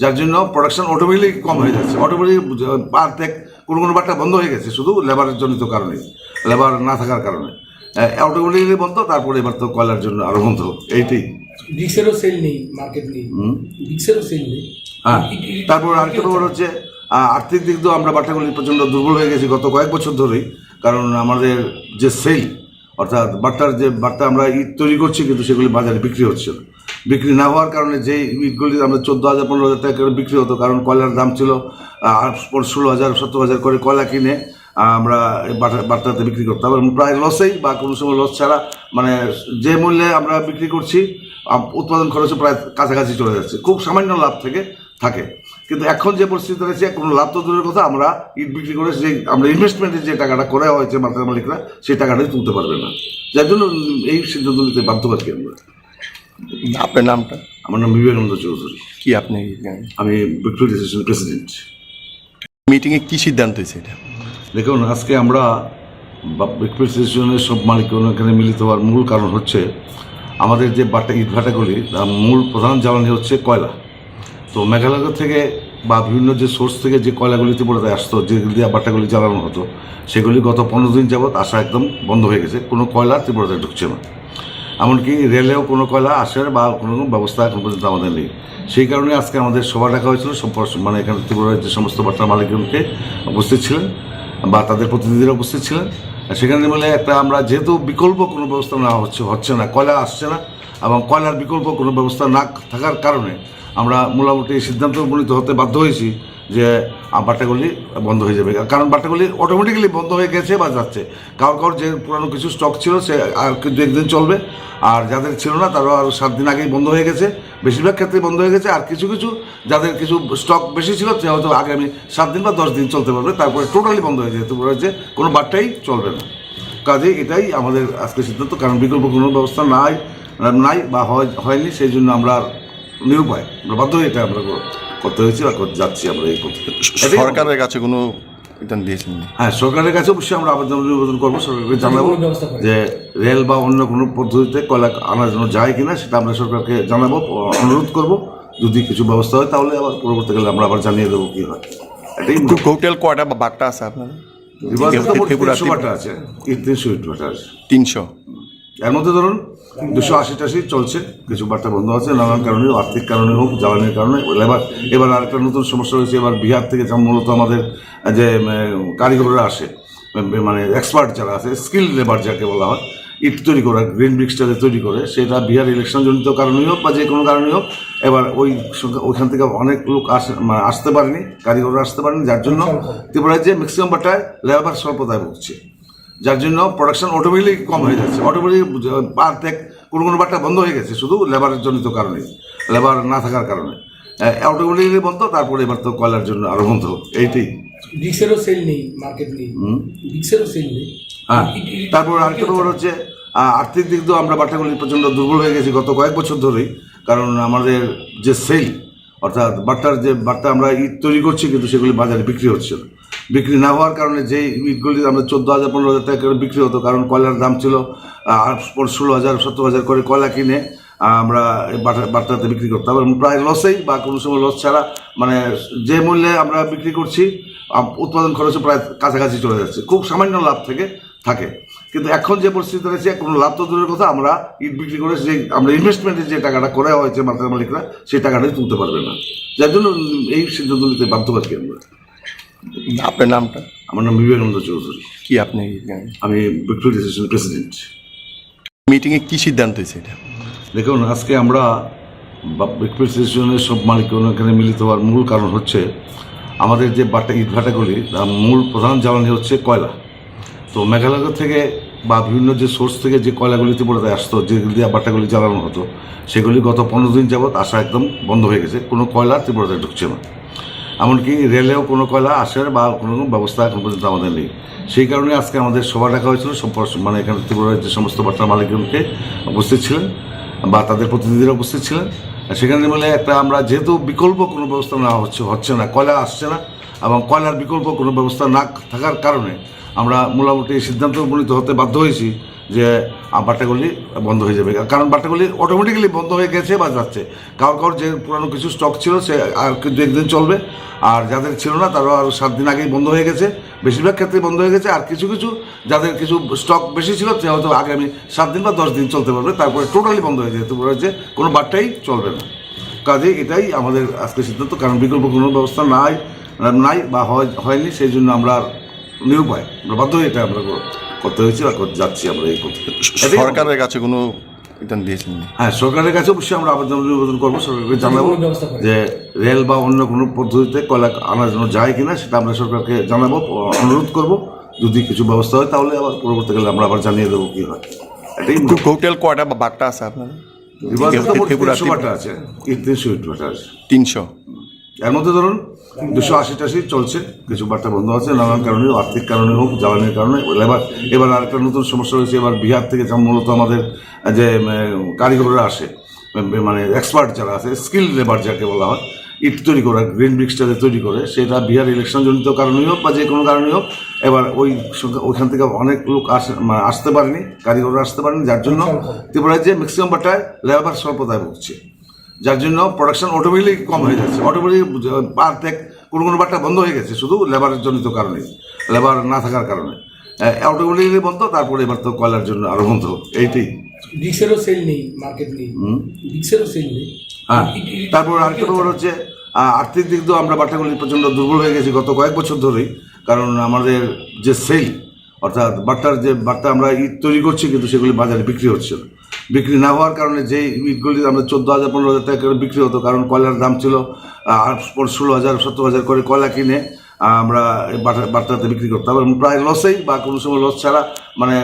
যার জন্য প্রোডাকশন অটোমেটিকলি কম হয়ে যাচ্ছে। অটোমেটিক কোনো বাট্টা বন্ধ হয়ে গেছে শুধু লেবারের জনিত কারণে, লেবার না থাকার কারণে অটোমেটিকলি বন্ধ। তারপরে এবার তো কয়লার জন্য আরো বন্ধ হোক, এইটাই। বিক্সেরও সেল নেই, মার্কেট নেই, বিক্সেরও সেল নেই। হ্যাঁ, তারপর আরেকটা ব্যাপার হচ্ছে আর্থিক দিক দিয়েও আমরা বাটাগুলি প্রচণ্ড দুর্বল হয়ে গেছি গত কয়েক বছর ধরেই, কারণ আমাদের যে সেল, অর্থাৎ বাট্টা আমরা ইট তৈরি করছি কিন্তু সেগুলি বাজারে বিক্রি হচ্ছে না। বিক্রি না হওয়ার কারণে যে ইটগুলি আমরা 14,000-15,000 টাকা করে বিক্রি হতো, কারণ কয়লার দাম ছিল 16,000-17,000 করে কয়লা কিনে আমরা বাটাতে বিক্রি করতাম এবং প্রায় লসেই বা কোনো সময় লস ছাড়া, মানে যে মূল্যে আমরা বিক্রি করছি উৎপাদন খরচও প্রায় কাছাকাছি চলে যাচ্ছে, খুব সামান্য লাভ থেকে থাকে। কিন্তু এখন যে পরিস্থিতি রয়েছে, কোনো লাভ তো দূরের কথা, আমরা ইট বিক্রি করে যে আমরা ইনভেস্টমেন্টের যে টাকাটা করা হয়েছে মার্কেট মালিকরা, সেই টাকাটাই তুলতে পারবে না, যার জন্য এই সিদ্ধান্ত নিতে বাধ্য পাচ্ছি আমরা। আপনার নামটা? আমার নাম বিবেকানন্দ চৌধুরী। কি আপনি? আমি ভিক্টোরিয়া স্টেশনের প্রেসিডেন্ট। মিটিংয়ে কি সিদ্ধান্ত হয়েছে এটা? দেখুন, আজকে আমরা ভিক্টোরিয়া স্টেশনের সব মালিক এখানে মিলিত হওয়ার মূল কারণ হচ্ছে আমাদের যে ইট ভাটাগুলি, মূল প্রধান জ্বালানি হচ্ছে কয়লা। তো মেঘালয় থেকে বা বিভিন্ন যে সোর্স থেকে যে কয়লাগুলি ত্রিপুরাতে আসতো, যেগুলি দিয়ে বাটাগুলি জ্বালানো হতো, সেগুলি গত 15 দিন যাবৎ আসা একদম বন্ধ হয়ে গেছে, কোনো কয়লা ত্রিপুরাতে ঢুকছে না, এমনকি রেলেও কোনো কয়লা আসার বা কোনো ব্যবস্থা এখন পর্যন্ত আমাদের নেই। সেই কারণে আজকে আমাদের সভা ডাকা হয়েছিল, মানে এখানে ত্রিপুরার যে সমস্ত বাটার মালিকগণকে উপস্থিত ছিলেন বা তাদের প্রতিনিধিরা উপস্থিত ছিলেন। সেখানে বলে একটা আমরা যেহেতু বিকল্প কোনো ব্যবস্থা না হচ্ছে না, কয়লা আসছে না এবং কয়লার বিকল্প কোনো ব্যবস্থা না থাকার কারণে আমরা মোটামুটি এই সিদ্ধান্ত উপনীত হতে বাধ্য হয়েছি যে বাটাগুলি বন্ধ হয়ে যাবে। কারণ বাটাগুলি অটোমেটিক্যালি বন্ধ হয়ে গেছে বা যাচ্ছে। কারোর যে পুরানো কিছু স্টক ছিল সে আর কিন্তু একদিন চলবে, আর যাদের ছিল না তারও আরও 7 দিন আগেই বন্ধ হয়ে গেছে, বেশিরভাগ ক্ষেত্রে বন্ধ হয়ে গেছে। আর কিছু কিছু যাদের কিছু স্টক বেশি ছিল সে হয়তো আগামী 7 দিন বা 10 দিন চলতে পারবে, তারপরে টোটালি বন্ধ হয়ে যেতে পারে, কোনো বাট্টাই চলবে না। কাজে এটাই আমাদের আজকে সিদ্ধান্ত, কারণ বিকল্প কোনো ব্যবস্থা নাই বা হয়নি, সেই জন্য আমরা নিরুপায়, আমরা বাধ্য হয়ে এটা আমরা করতে হয়েছে বা যাচ্ছি আমরা এই পথে। সরকারের কাছে কোনো এটা দিয়েছেন? হ্যাঁ, সরকারের কাছে অবশ্যই আমরা আবেদন করবো, সরকারকে জানাবো কোনো ব্যবস্থা করে। যে রেল বা অন্য কোনো পদ্ধতিতে কয়লা আনার জন্য যায় কিনা সেটা আমরা সরকারকে জানাবো, অনুরোধ করব। যদি কিছু ব্যবস্থা হয় তাহলে আবার পরবর্তীকালে আমরা আবার জানিয়ে দেবো কি হয়। এটাই টোটাল কয়টা বাট্টা আছে আপনার? ফেব্রুয়ারি 300 বাটা আছে, 300 ইট বাটা আছে। 300। এর মধ্যে ধরুন 280-টাশি চলছে, কিছু বার্তা বন্ধ আছে নানান কারণে, আর্থিক কারণে হোক, জ্বালানির কারণে। এবার আরেকটা নতুন সমস্যা হয়েছে, এবার বিহার থেকে মূলত আমাদের যে কারিগররা আসে, মানে এক্সপার্ট যারা আছে, স্কিল লেবার যাকে বলা হয়, ইট তৈরি করা, গ্রিন ব্রিক্সটাতে তৈরি করে, সেটা বিহার ইলেকশন জনিত কারণেই হোক বা যে কোনো কারণেই হোক, এবার ওইখান থেকে অনেক লোক আসতে পারেনি, কারিগররা আসতে পারেনি, যার জন্য ত্রিপুরায় যে ম্যাক্সিমাম বাটায় লেবার স্বল্পতায় ভুগছে, যার জন্য প্রোডাকশন অটোমেটিকলি কম হয়ে যাচ্ছে। অটোমেটিক পার কোনো বাট্টা বন্ধ হয়ে গেছে শুধু লেবারের জনিত কারণে, লেবার না থাকার কারণে অটোমেটিকলি বন্ধ। তারপরে এবার তো কয়লার জন্য আরো বন্ধ। এইটাই ব্রিক্সেরও সেল নেই, মার্কেট নেই, ব্রিক্সেরও সেল নেই। হ্যাঁ, তারপর আরেকটা ব্যাপার হচ্ছে আর্থিক দিক দিয়েও আমরা বাট্টাগুলি প্রচণ্ড দুর্বল হয়ে গেছি গত কয়েক বছর ধরেই। কারণ আমাদের যে সেল, অর্থাৎ বাট্টা আমরা ইট তৈরি করছি কিন্তু সেগুলি বাজারে বিক্রি হচ্ছে না। বিক্রি না হওয়ার কারণে যেই ইটগুলি আমরা 14,000-15,000 টাকা করে বিক্রি হতো, কারণ কয়লার দাম ছিল 16,000-17,000 করে কয়লা কিনে আমরা বাট্টাতে বিক্রি করতাম, এবং প্রায় লসেই বা কোনো সময় লস ছাড়া, মানে যে মূল্যে আমরা বিক্রি করছি উৎপাদন খরচে প্রায় কাছাকাছি চলে যাচ্ছে, খুব সামান্য লাভ থাকে। কিন্তু এখন যে পরিস্থিতি রয়েছে, কোনো লাভ তো দূরের কথা, আমরা ইট বিক্রি করে যে আমরা ইনভেস্টমেন্টের যে টাকাটা করা হয়েছে মালিকরা, সেই টাকাটাই তুলতে পারবে না, যার জন্য এই সিদ্ধান্ত নিতে বাধ্য পাচ্ছি আমরা। আপনার নামটা? আমার নাম বিবেকানন্দ চৌধুরী। কি আপনি? আমি ভিক্টোরিয়া অ্যাসোসিয়েশনের প্রেসিডেন্ট। মিটিংয়ে কি সিদ্ধান্ত হয়েছে এটা? দেখুন, আজকে আমরা ভিক্টোরিয়া অ্যাসোসিয়েশনের সব মালিকগণ এখানে মিলিত হওয়ার মূল কারণ হচ্ছে আমাদের যে ইটভাটাগুলি, মূল প্রধান জ্বালানি হচ্ছে কয়লা। তো মেঘালয় থেকে বা বিভিন্ন যে সোর্স থেকে যে কয়লাগুলি ত্রিপুরাতে আসতো, যেগুলি দিয়ে বাট্টাগুলি জ্বালানো হতো, সেগুলি গত 15 দিন যাবৎ আসা একদম বন্ধ হয়ে গেছে। কোনো কয়লা ত্রিপুরাতে ঢুকছে না, এমনকি রেলেও কোনো কয়লা আসার বা কোনো ব্যবস্থা এখন পর্যন্ত আমাদের নেই। সেই কারণে আজকে আমাদের সভা ডাকা হয়েছিল, মানে এখানে ত্রিপুরার যে সমস্ত বাট্টার মালিকগণকে উপস্থিত ছিলেন বা তাদের প্রতিনিধিরা উপস্থিত ছিলেন। সেখানে মিলে একটা আমরা, যেহেতু বিকল্প কোনো ব্যবস্থা না হচ্ছে না, কয়লা আসছে না, এবং কয়লার বিকল্প কোনো ব্যবস্থা না থাকার কারণে আমরা মোটামুটি সিদ্ধান্ত উপনীত হতে বাধ্য হয়েছি যে বাট্টাগুলি বন্ধ হয়ে যাবে। কারণ বাট্টাগুলি অটোমেটিক্যালি বন্ধ হয়ে গেছে বা যাচ্ছে। কারোর যে পুরানো কিছু স্টক ছিল সে আর 2-1 দিন চলবে, আর যাদের ছিল না তারাও আরও 7 দিন আগেই বন্ধ হয়ে গেছে, বেশিরভাগ ক্ষেত্রে বন্ধ হয়ে গেছে। আর কিছু যাদের কিছু স্টক বেশি ছিল সে হয়তো আগামী 7 দিন বা 10 দিন চলতে পারবে, তারপরে টোটালি বন্ধ হয়ে যেতে পারে, যে কোনো বাট্টাই চলবে না। কাজে এটাই আমাদের আজকে সিদ্ধান্ত, কারণ বিকল্প কোনো ব্যবস্থা নাই বা হয়নি, সেই জন্য আমরা নিরুপায়, আমরা বাধ্য হয়ে এটা আমরা করতে হয়েছে বা যাচ্ছি আমরা এই করতে। সরকারের কাছে কোনো এটা দিয়েছেন? হ্যাঁ, সরকারের কাছে অবশ্যই আমরা আবেদন করবো, সরকারকে জানাবো কোনো ব্যবস্থা করে। যে রেল বা অন্য কোনো পদ্ধতিতে কয়লা আনার জন্য যায় কিনা সেটা আমরা সরকারকে জানাবো, অনুরোধ করব। যদি কিছু ব্যবস্থা হয় তাহলে আবার পরবর্তীকালে আমরা আবার জানিয়ে দেবো কি হয়। এটাই টোটাল কয়টা বাট্টা আছে আপনার? ফেব্রুয়ারি 300 বাটা আছে, 300 ইট বাটা আছে। 300। এর মধ্যে ধরুন 280-টাশি চলছে, কিছু বার্তা বন্ধ আছে নানান কারণে, আর্থিক কারণে হোক, জ্বালানির কারণে। এবার আরেকটা নতুন সমস্যা হয়েছে, এবার বিহার থেকে মূলত আমাদের যে কারিগররা আসে, মানে এক্সপার্ট যারা আছে, স্কিল লেবার যাকে বলা হয়, ইট তৈরি করা, গ্রিন ব্রিক্সটাতে তৈরি করে, সেটা বিহার ইলেকশন জনিত কারণেই হোক বা যে কোনো কারণেই হোক, এবার ওইখান থেকে অনেক লোক আসতে পারেনি, কারিগররা আসতে পারেনি, যার জন্য ত্রিপুরায় যে ম্যাক্সিমাম বাটায় লেবার স্বল্পতায় ভুগছে, যার জন্য প্রোডাকশন অটোমেটিকলি কম হয়ে যাচ্ছে। অটোমেটিক পার কোনো বাট্টা বন্ধ হয়ে গেছে শুধু লেবারের জনিত কারণে, লেবার না থাকার কারণে অটোমেটিকলি বন্ধ। তারপরে এবার তো কয়লার জন্য আরো বন্ধ। এইটাই ব্রিক্সেরও সেল নেই, মার্কেট নেই, ব্রিক্সেরও সেল নেই। হ্যাঁ, তারপর আরেকটা ব্যাপার হচ্ছে আর্থিক দিক দিয়েও আমরা বাট্টাগুলি প্রচণ্ড দুর্বল হয়ে গেছি গত কয়েক বছর ধরেই। কারণ আমাদের যে সেল, অর্থাৎ বাট্টা আমরা ইট তৈরি করছি কিন্তু সেগুলি বাজারে বিক্রি হচ্ছে না। বিক্রি না হওয়ার কারণে যেই ইটগুলি আমরা 14,000-15,000 টাকা করে বিক্রি হতো, কারণ কয়লার দাম ছিল 16,000-17,000 করে কয়লা কিনে আমরা বাট্টাতে বিক্রি করতাম, এবং প্রায় লসেই বা কোনো সময় লস ছাড়া, মানে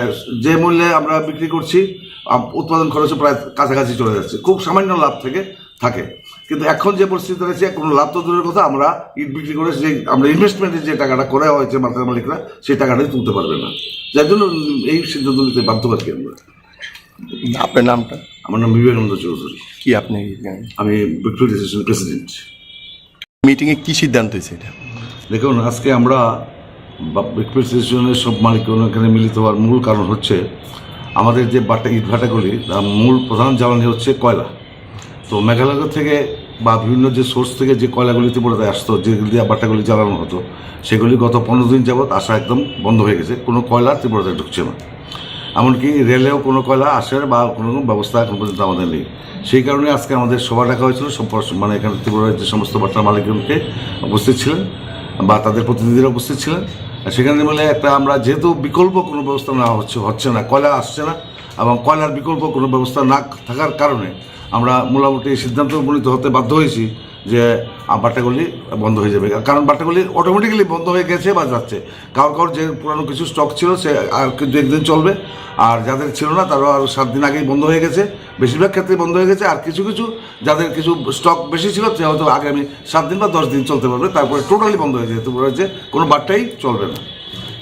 যে মূল্যে আমরা বিক্রি করছি উৎপাদন খরচে প্রায় কাছাকাছি চলে যাচ্ছে, খুব সামান্য লাভ থাকে। কিন্তু এখন যে পরিস্থিতি রয়েছে, কোনো লাভ তো দূরের কথা, আমরা ইট বিক্রি করে যে আমরা ইনভেস্টমেন্টের যে টাকাটা করা হয়েছে মালিকরা, সেই টাকাটাই তুলতে পারবে না, যার জন্য এই সিদ্ধান্ত নিতে বাধ্য পাচ্ছি আমরা। আপনার নামটা? আমার নাম বিবেকানন্দ চৌধুরী। কি আপনি? আমি ভিক্টোরিয়া অ্যাসোসিয়েশনের প্রেসিডেন্ট। মিটিংয়ে কি সিদ্ধান্ত হয়েছে এটা? দেখুন, আজকে আমরা বিক্রির সব মালিক এখানে মিলিত হওয়ার মূল কারণ হচ্ছে আমাদের যে ইটভাটাগুলি মূল প্রধান জ্বালানি হচ্ছে কয়লা। তো মেঘালয় থেকে বা বিভিন্ন যে সোর্স থেকে যে কয়লাগুলি ত্রিপুরাতে আসতো, যেগুলি দিয়ে বাটাগুলি জ্বালানো হতো, সেগুলি গত 15 দিন যাবৎ আসা একদম বন্ধ হয়ে গেছে। কোনো কয়লা ত্রিপুরাতে ঢুকছে না, এমনকি রেলেও কোনো কয়লা আসার বা কোনো ব্যবস্থা এখন পর্যন্ত আমাদের নেই। সেই কারণে আজকে আমাদের সভা ডাকা হয়েছিল, মানে এখানে ত্রিপুরার যে সমস্ত বাটার মালিকগণকে উপস্থিত ছিলেন বা তাদের প্রতিনিধিরা উপস্থিত ছিলেন। সেখানে বলে একটা আমরা যেহেতু বিকল্প কোনো ব্যবস্থা না হচ্ছে না, কয়লা আসছে না এবং কয়লার বিকল্প কোনো ব্যবস্থা না থাকার কারণে আমরা মোটামুটি সিদ্ধান্ত উপনীত হতে বাধ্য হয়েছি যে বাটাগুলি বন্ধ হয়ে যাবে। কারণ বাটাগুলি অটোমেটিক্যালি বন্ধ হয়ে গেছে বা যাচ্ছে। কারোর যে পুরানো কিছু স্টক ছিল সে আর দু একদিন চলবে, আর যাদের ছিল না তারাও আরও 7 দিন আগেই বন্ধ হয়ে গেছে, বেশিরভাগ ক্ষেত্রে বন্ধ হয়ে গেছে। আর কিছু কিছু যাদের কিছু স্টক বেশি ছিল সে হয়তো আগামী 7 দিন বা 10 দিন চলতে পারবে, তারপরে টোটালি বন্ধ হয়ে যেতে পারে, যে কোনো বাট্টাই চলবে না।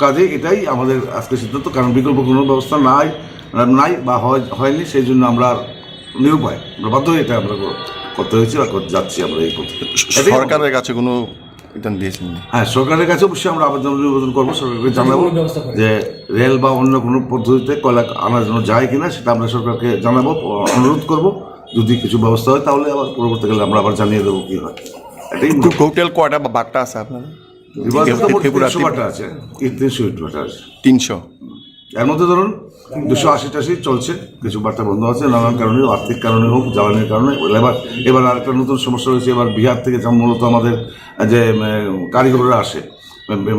কাজে এটাই আমাদের আজকে সিদ্ধান্ত, কারণ বিকল্প কোনো ব্যবস্থা নাই বা হয়নি। সেই জন্য আমরা নিরুপায় বাধ্য হয়ে এটা আমরা করতে হয়েছি বা যাচ্ছি আমরা এই করতে। সরকারের কাছে কোনো দিয়েছেন? হ্যাঁ, সরকারের কাছে অবশ্যই আমরা নিবেদন করবো, সরকারকে জানাবো যে রেল বা অন্য কোনো পদ্ধতিতে কয়লা আনার জন্য যায় কিনা, সেটা আমরা সরকারকে জানাবো, অনুরোধ করব। যদি কিছু ব্যবস্থা হয় তাহলে আবার পরবর্তীকালে আমরা আবার জানিয়ে দেবো কি হয়। এটাই টোটাল কয়টা বাট্টা আছে আপনার? 300 বাটা আছে, 300 ইট বাটা আছে। 300? এর মধ্যে ধরুন 280-80 চলছে, কিছু বার্তা বন্ধ আছে নানান কারণে, আর্থিক কারণে হোক, জ্বালানির কারণে। এবার আরেকটা নতুন সমস্যা হয়েছে, এবার বিহার থেকে মূলত আমাদের যে কারিগররা আসে,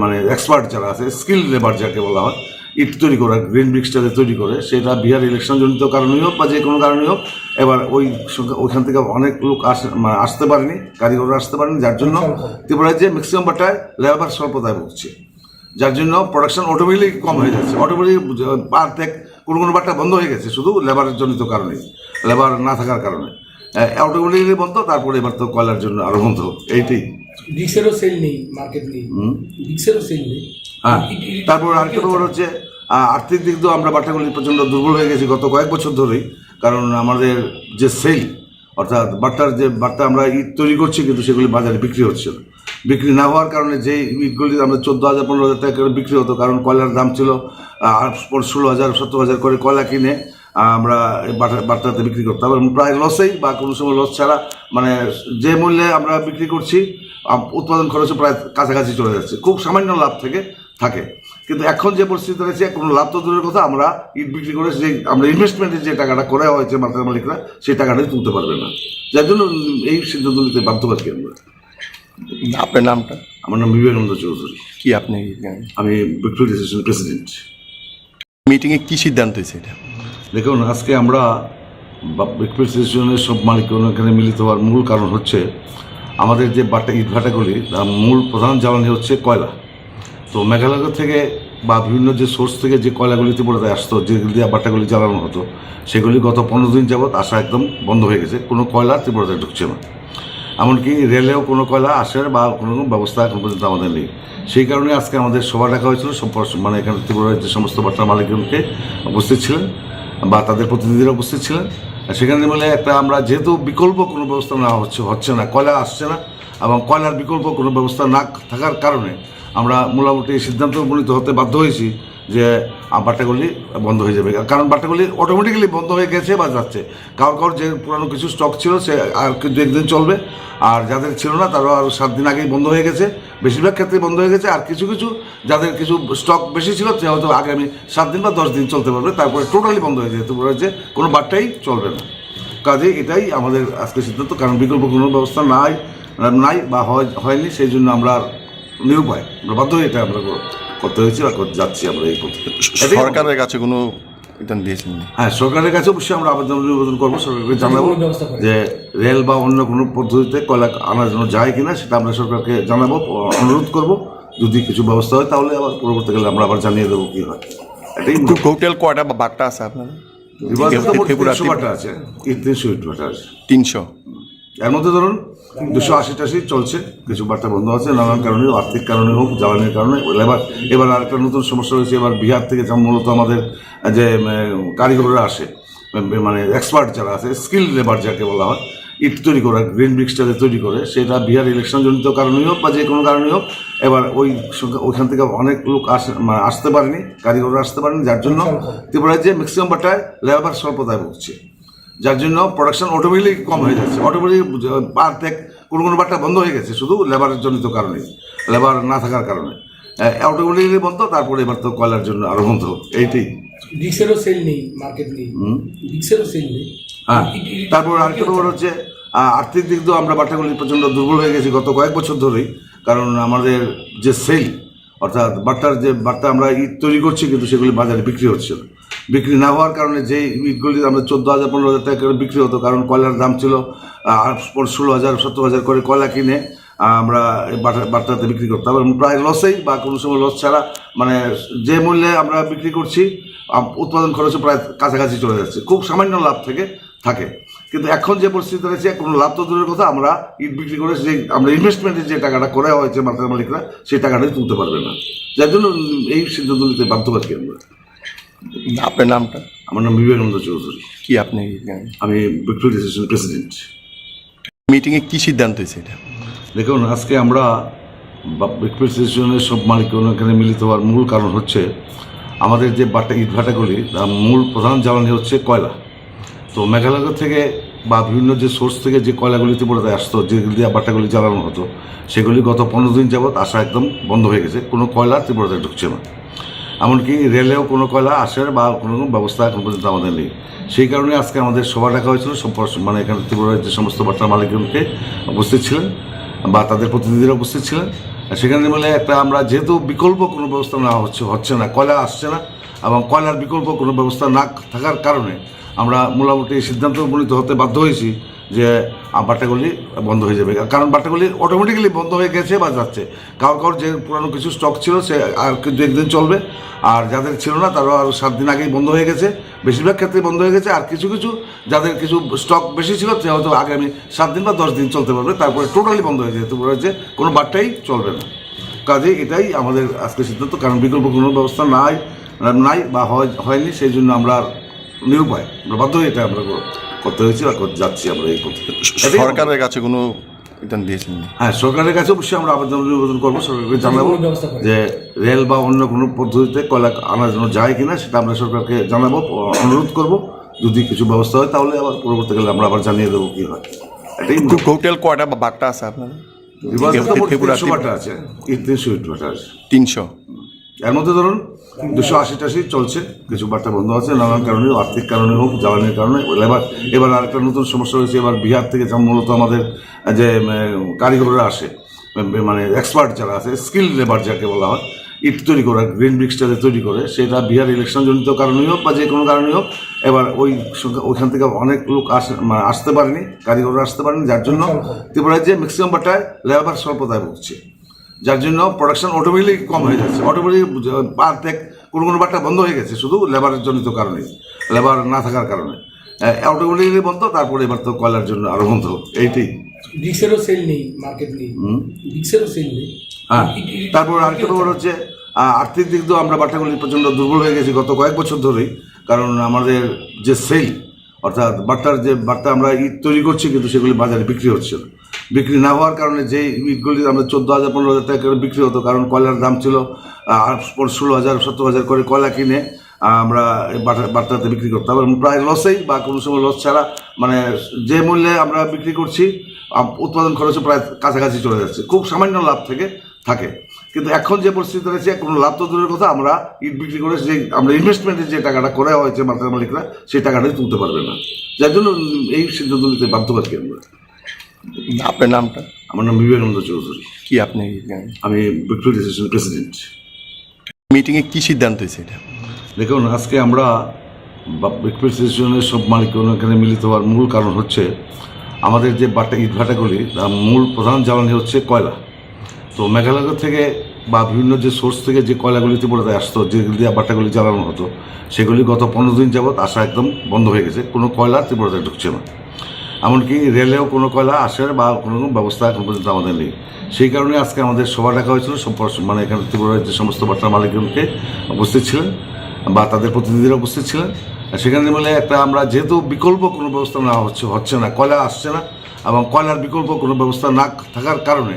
মানে এক্সপার্ট যারা আছে, স্কিল লেবার যাকে বলা হয়, ইট তৈরি করা, গ্রিন ব্রিক্সটাতে তৈরি করে, সেটা বিহার ইলেকশনজনিত কারণেই হোক বা যে কোনো কারণেই হোক, এবার ওইখান থেকে অনেক লোক আসতে পারেনি, কারিগররা আসতে পারেনি, যার জন্য ত্রিপুরায় যে ম্যাক্সিমাম বাটায় লেবার স্বল্পতায় ভুগছে, যার জন্য প্রোডাকশন অটোমেটিক কম হয়ে যাচ্ছে। অটোমেটিক পার থেকে কোনো বাট্টা বন্ধ হয়ে গেছে শুধু লেবারের জনিত কারণে, লেবার না থাকার কারণে অটোমেটিকলি বন্ধ। তারপরে এবার তো কয়লার জন্য আরও বন্ধ। এইটাই বিক্সেরও সেল নেই, মার্কেট নেই, বিক্সেরও সেল নেই। হ্যাঁ, তারপর আরেকটা ব্যাপার হচ্ছে আর্থিক দিক দিয়েও আমরা বাট্টাগুলি প্রচণ্ড দুর্বল হয়ে গেছি গত কয়েক বছর ধরেই। কারণ আমাদের যে সেল, অর্থাৎ বাট্টা আমরা ইট তৈরি করছি কিন্তু সেগুলি বাজারে বিক্রি হচ্ছে না। বিক্রি না হওয়ার কারণে যে ইটগুলি আমরা 14,000-15,000 টাকা করে বিক্রি হতো, কারণ কয়লার দাম ছিল 16,000-17,000 করে কয়লা কিনে আমরা বাট্টাতে বিক্রি করতাম, এবং প্রায় লসেই বা কোনো সময় লস ছাড়া, মানে যে মূল্যে আমরা বিক্রি করছি উৎপাদন খরচও প্রায় কাছাকাছি চলে যাচ্ছে, খুব সামান্য লাভ থাকে। কিন্তু এখন যে পরিস্থিতি রয়েছে, কোনো লাভ তো দূরের কথা, আমরা ইট বিক্রি করে যে আমরা ইনভেস্টমেন্টের যে টাকাটা করা হয়েছে মালিকরা, সেই টাকাটাই তুলতে পারবে না, যার জন্য এই সিদ্ধান্ত নিতে বাধ্য পাচ্ছি আমরা। আপনার নামটা? আমার নাম বিবেকানন্দ চৌধুরী। কি আপনি? আমি বিক্টোরিয়া অ্যাসোসিয়েশনের প্রেসিডেন্ট। মিটিংয়ে কি সিদ্ধান্ত হয়েছে এটা? দেখুন, আজকে আমরা বিক্টোরিয়া অ্যাসোসিয়েশনের সব মালিকগণ এখানে মিলিত হওয়ার মূল কারণ হচ্ছে আমাদের যে ইটভাটাগুলি মূল প্রধান জ্বালানি হচ্ছে কয়লা। তো মেঘালয় থেকে বা বিভিন্ন যে সোর্স থেকে যে কয়লাগুলি ত্রিপুরাতে আসতো, যেগুলি দিয়ে বাটাগুলি জ্বালানো হতো, সেগুলি গত 15 দিন যাবৎ আসা একদম বন্ধ হয়ে গেছে। কোনো কয়লা ত্রিপুরাতে ঢুকছে না, এমনকি রেলেও কোনো কয়লা আসার বা কোনো ব্যবস্থা এখন পর্যন্ত আমাদের নেই। সেই কারণে আজকে আমাদের সভা ডাকা হয়েছিল, মানে এখানে ত্রিপুরার যে সমস্ত বাটার মালিকগণকে উপস্থিত ছিলেন বা তাদের প্রতিনিধিরা উপস্থিত ছিলেন। সেখানে বলে একটা আমরা যেহেতু বিকল্প কোনো ব্যবস্থা না হচ্ছে না, কয়লা আসছে না এবং কয়লার বিকল্প কোনো ব্যবস্থা না থাকার কারণে আমরা মোটামুটি সিদ্ধান্ত উপনীত হতে বাধ্য হয়েছি যে বাট্টাগুলি বন্ধ হয়ে যাবে। কারণ বাট্টাগুলি অটোমেটিক্যালি বন্ধ হয়ে গেছে বা যাচ্ছে। কারোর যে পুরানো কিছু স্টক ছিল সে আর দু একদিন চলবে, আর যাদের ছিল না তারাও আরও 7 দিন আগেই বন্ধ হয়ে গেছে, বেশিরভাগ ক্ষেত্রে বন্ধ হয়ে গেছে। আর কিছু কিছু যাদের কিছু স্টক বেশি ছিল সে হয়তো আগামী 7 দিন বা 10 দিন চলতে পারবে, তারপরে টোটালি বন্ধ হয়ে যেতে পারে, যে কোনো বাট্টাই চলবে না। কাজে এটাই আমাদের আজকে সিদ্ধান্ত, কারণ বিকল্প কোনো ব্যবস্থা নাই বা হয়নি। সেই জন্য আমরা নিরুপায় বাধ্য হয়ে এটা আমরা করতে হয়েছি বা যাচ্ছি আমরা এই করতে। সরকারের কাছে কোনো দিয়েছেন? হ্যাঁ, সরকারের কাছে অবশ্যই আমরা নিবেদন করবো, সরকারকে জানাবো যে রেল বা অন্য কোনো পদ্ধতিতে কয়লা আনার জন্য যায় কিনা, সেটা আমরা সরকারকে জানাবো, অনুরোধ করব। যদি কিছু ব্যবস্থা হয় তাহলে আবার পরবর্তীকালে আমরা আবার জানিয়ে দেবো কি হয়। এটাই টোটাল কয়টা বাট্টা আছে আপনার? 300 বাটা আছে, 300 ইট বাটা আছে। 300? এর মধ্যে ধরুন 280-80 চলছে, কিছু বাট্টা বন্ধ আছে নানান কারণে, আর্থিক কারণে হোক, জ্বালানির কারণে। এবার আরেকটা নতুন সমস্যা হয়েছে, এবার বিহার থেকে মূলত আমাদের যে কারিগররা আসে, মানে এক্সপার্ট যারা আছে, স্কিল লেবার যাকে বলা হয়, ইট তৈরি করা, গ্রিন ব্রিক্সটাতে তৈরি করে, সেটা বিহার ইলেকশন জনিত কারণেই হোক বা যে কোনো কারণেই হোক, এবার ওইখান থেকে অনেক লোক আসতে পারেনি, কারিগররা আসতে পারেনি, যার জন্য ত্রিপুরার যে ম্যাক্সিমাম বাটায় লেবার স্বল্পতায় ভুগছে, যার জন্য প্রোডাকশন অটোমেটিক কম হয়ে যাচ্ছে। অটোমেটিক পার থেকে কোনো বাট্টা বন্ধ হয়ে গেছে শুধু লেবারের জনিত কারণে, লেবার না থাকার কারণে অটোমেটিকলি বন্ধ। তারপরে এবার তো কয়লার জন্য আরো বন্ধ, এইটাই। বিক্সেরও সেল নেই, মার্কেট নেই, বিক্সেরও সেল নেই। হ্যাঁ, তারপর আরেকটা ব্যাপার হচ্ছে আর্থিক দিক দিয়েও আমরা বাট্টাগুলি প্রচণ্ড দুর্বল হয়ে গেছি গত কয়েক বছর ধরেই। কারণ আমাদের যে সেল, অর্থাৎ বাট্টা আমরা ইট তৈরি করছি কিন্তু সেগুলি বাজারে বিক্রি হচ্ছে না। বিক্রি না হওয়ার কারণে যে ইটগুলি আমরা 14,000 15,000 টাকা করে বিক্রি হতো, কারণ কয়লার দাম ছিল 16,000 17,000 করে কয়লা কিনে আমরা বাট্টাতে বিক্রি করতাম, এবং প্রায় লসেই বা কোনো সময় লস ছাড়া, মানে যে মূল্যে আমরা বিক্রি করছি উৎপাদন খরচে প্রায় কাছাকাছি চলে যাচ্ছে, খুব সামান্য লাভ থেকে থাকে। কিন্তু এখন যে পরিস্থিতি রয়েছে, কোনো লাভ তো দূরের কথা, আমরা ইট বিক্রি করে যে আমরা ইনভেস্টমেন্টের যে টাকাটা করা হয়েছে মার্কেট মালিকরা, সেই টাকাটাই তুলতে পারবে না, যার জন্য এই সিদ্ধান্ত নিতে বাধ্য পাচ্ছি আমরা। আপনার নামটা? আমার নাম বিবেকানন্দ চৌধুরী। কি আপনি? আমি ভিক্টোরিয়া অ্যাসোসিয়েশনের প্রেসিডেন্ট। মিটিংয়ে কি সিদ্ধান্ত হয়েছে এটা? দেখুন, আজকে আমরা ভিক্টোরিয়া অ্যাসোসিয়েশনের সব মালিক এখানে মিলিত হওয়ার মূল কারণ হচ্ছে আমাদের যে ইট ভাটাগুলি, তার মূল প্রধান জ্বালানি হচ্ছে কয়লা। তো মেঘালয় থেকে বা বিভিন্ন যে সোর্স থেকে যে কয়লাগুলি ত্রিপুরাতে আসতো, যেগুলি দিয়ে বাট্টাগুলি জ্বালানো হতো, সেগুলি গত 15 দিন যাবৎ আসা একদম বন্ধ হয়ে গেছে। কোনো কয়লা ত্রিপুরাতে ঢুকছে না, এমনকি রেলেও কোনো কয়লা আসার বা কোনো ব্যবস্থা এখন পর্যন্ত আমাদের নেই। সেই কারণে আজকে আমাদের সভা ডাকা হয়েছিল, মানে এখানে ত্রিপুরার যে সমস্ত বাট্টার মালিকগণকে উপস্থিত ছিলেন বা তাদের প্রতিনিধিরা উপস্থিত ছিলেন। সেখানে মিলে একটা আমরা, যেহেতু বিকল্প কোনো ব্যবস্থা না হচ্ছে না, কয়লা আসছে না, এবং কয়লার বিকল্প কোনো ব্যবস্থা না থাকার কারণে আমরা মোটামুটি সিদ্ধান্ত উপনীত হতে বাধ্য হয়েছি যে বাট্টাগুলি বন্ধ হয়ে যাবে। কারণ বাট্টাগুলি অটোমেটিক্যালি বন্ধ হয়ে গেছে বা যাচ্ছে। কারোর যে পুরানো কিছু স্টক ছিল সে আর কিন্তু একদিন চলবে, আর যাদের ছিল না তারাও আরও 7 দিন আগেই বন্ধ হয়ে গেছে, বেশিরভাগ ক্ষেত্রে বন্ধ হয়ে গেছে। আর কিছু যাদের কিছু স্টক বেশি ছিল সে হয়তো আগামী 7 দিন বা 10 দিন চলতে পারবে, তারপরে টোটালি বন্ধ হয়ে যেতে পারে, কোনো বাট্টাই চলবে না। কাজে এটাই আমাদের আজকে সিদ্ধান্ত, কারণ বিকল্প কোনো ব্যবস্থা নাই বা হয়নি, সেই জন্য আমরা নিরুপায়, আমরা বাধ্য হয়ে এটা আমরা করতে হয়েছে বা যাচ্ছি আমরা এই করতে। সরকারের কাছে কোনো এটা দিয়েছেন? হ্যাঁ, সরকারের কাছে অবশ্যই আমরা নিবেদন করবো, সরকারকে জানাবো যে রেল বা অন্য কোনো পদ্ধতিতে কয়লা আনার জন্য যায় কিনা, সেটা আমরা সরকারকে জানাবো, অনুরোধ করব। যদি কিছু ব্যবস্থা হয় তাহলে আবার পরবর্তীকালে আমরা আবার জানিয়ে দেবো কি হয়। এটাই টোটাল কয়টা বাট্টা আছে আপনার? 300 বাট্টা আছে, 300 ইট বাট্টা আছে। 300? এর মধ্যে ধরুন 280-80 চলছে, কিছু বাট্টা বন্ধ আছে নানান কারণে, আর্থিক কারণে হোক, জ্বালানির কারণে। এবার আরেকটা নতুন সমস্যা হয়েছে, এবার বিহার থেকে মূলত আমাদের যে কারিগররা আসে, মানে এক্সপার্ট যারা আছে, স্কিল লেবার যাকে বলা হয়, ইট তৈরি করা, গ্রিন ব্রিক্সটাতে তৈরি করে, সেটা বিহার ইলেকশন জনিত কারণেই হোক বা যে কোনো কারণেই হোক, এবার ওইখান থেকে অনেক লোক আসতে পারেনি, কারিগররা আসতে পারেনি, যার জন্য ত্রিপুরার যে ম্যাক্সিমাম বাটায় লেবার স্বল্পতায় ভুগছে, যার জন্য প্রোডাকশন অটোমেটিক কম হয়ে যাচ্ছে। অটোমেটিক পার থেকে কোনো বাট্টা বন্ধ হয়ে গেছে শুধু লেবারের জনিত কারণে, লেবার না থাকার কারণে অটোমেটিকলি বন্ধ। তারপরে এবার তো কয়লার জন্য আরো বন্ধ, এইটাই। বিক্সেরও সেল নেই, মার্কেট নেই, বিক্সেরও সেল নেই। হ্যাঁ, তারপর আরেকটা ব্যাপার হচ্ছে আর্থিক দিক দিয়েও আমরা বাট্টাগুলি প্রচণ্ড দুর্বল হয়ে গেছি গত কয়েক বছর ধরেই। কারণ আমাদের যে সেল, অর্থাৎ বাট্টা আমরা ইট তৈরি করছি কিন্তু সেগুলি বাজারে বিক্রি হচ্ছে না। বিক্রি না হওয়ার কারণে যে ইটগুলি আমরা 14,000 15,000 টাকা করে বিক্রি হতো, কারণ কয়লার দাম ছিল 16,000 17,000 করে কয়লা কিনে আমরা বাট্টাতে বিক্রি করতাম, এবং প্রায় লসেই বা কোনো সময় লস ছাড়া, মানে যে মূল্যে আমরা বিক্রি করছি উৎপাদন খরচে প্রায় কাছাকাছি চলে যাচ্ছে, খুব সামান্য লাভ থেকে থাকে। কিন্তু এখন যে পরিস্থিতি রয়েছে, কোনো লাভ তো দূরের কথা, আমরা ইট বিক্রি করে যে আমরা ইনভেস্টমেন্টের যে টাকাটা করা হয়েছে মার্কেট মালিকরা, সেই টাকাটাই তুলতে পারবে না, যার জন্য এই সিদ্ধান্ত নিতে বাধ্য পাচ্ছি আমরা। আপনার নামটা? আমার নাম বিবেকানন্দ চৌধুরী। কি আপনি? আমি ভিক্টোরিয়া অ্যাসোসিয়েশনের প্রেসিডেন্ট। মিটিংয়ে কি সিদ্ধান্ত হয়েছে এটা? দেখুন, আজকে আমরা ভিক্টোরিয়া অ্যাসোসিয়েশনের সব মালিক এখানে মিলিত হওয়ার মূল কারণ হচ্ছে আমাদের যে ইট ভাটাগুলি, তার মূল প্রধান জ্বালানি হচ্ছে কয়লা। তো মেঘালয় থেকে বা বিভিন্ন যে সোর্স থেকে যে কয়লাগুলি ত্রিপুরাতে আসতো, যেগুলি দিয়ে বাট্টাগুলি জ্বালানো হতো, সেগুলি গত 15 দিন যাবৎ আসা একদম বন্ধ হয়ে গেছে, কোনো কয়লা ত্রিপুরাতে ঢুকছে না, এমনকি রেলেও কোনো কয়লা আসার বা কোনো ব্যবস্থা এখন পর্যন্ত আমাদের নেই। সেই কারণে আজকে আমাদের সভা ডাকা হয়েছিল, মানে এখানে ত্রিপুরার যে সমস্ত বাট্টার মালিকগণকে উপস্থিত ছিলেন বা তাদের প্রতিনিধিরা উপস্থিত ছিলেন। সেখানে মিলে একটা আমরা, যেহেতু বিকল্প কোনো ব্যবস্থা না হচ্ছে না, কয়লা আসছে না, এবং কয়লার বিকল্প কোনো ব্যবস্থা না থাকার কারণে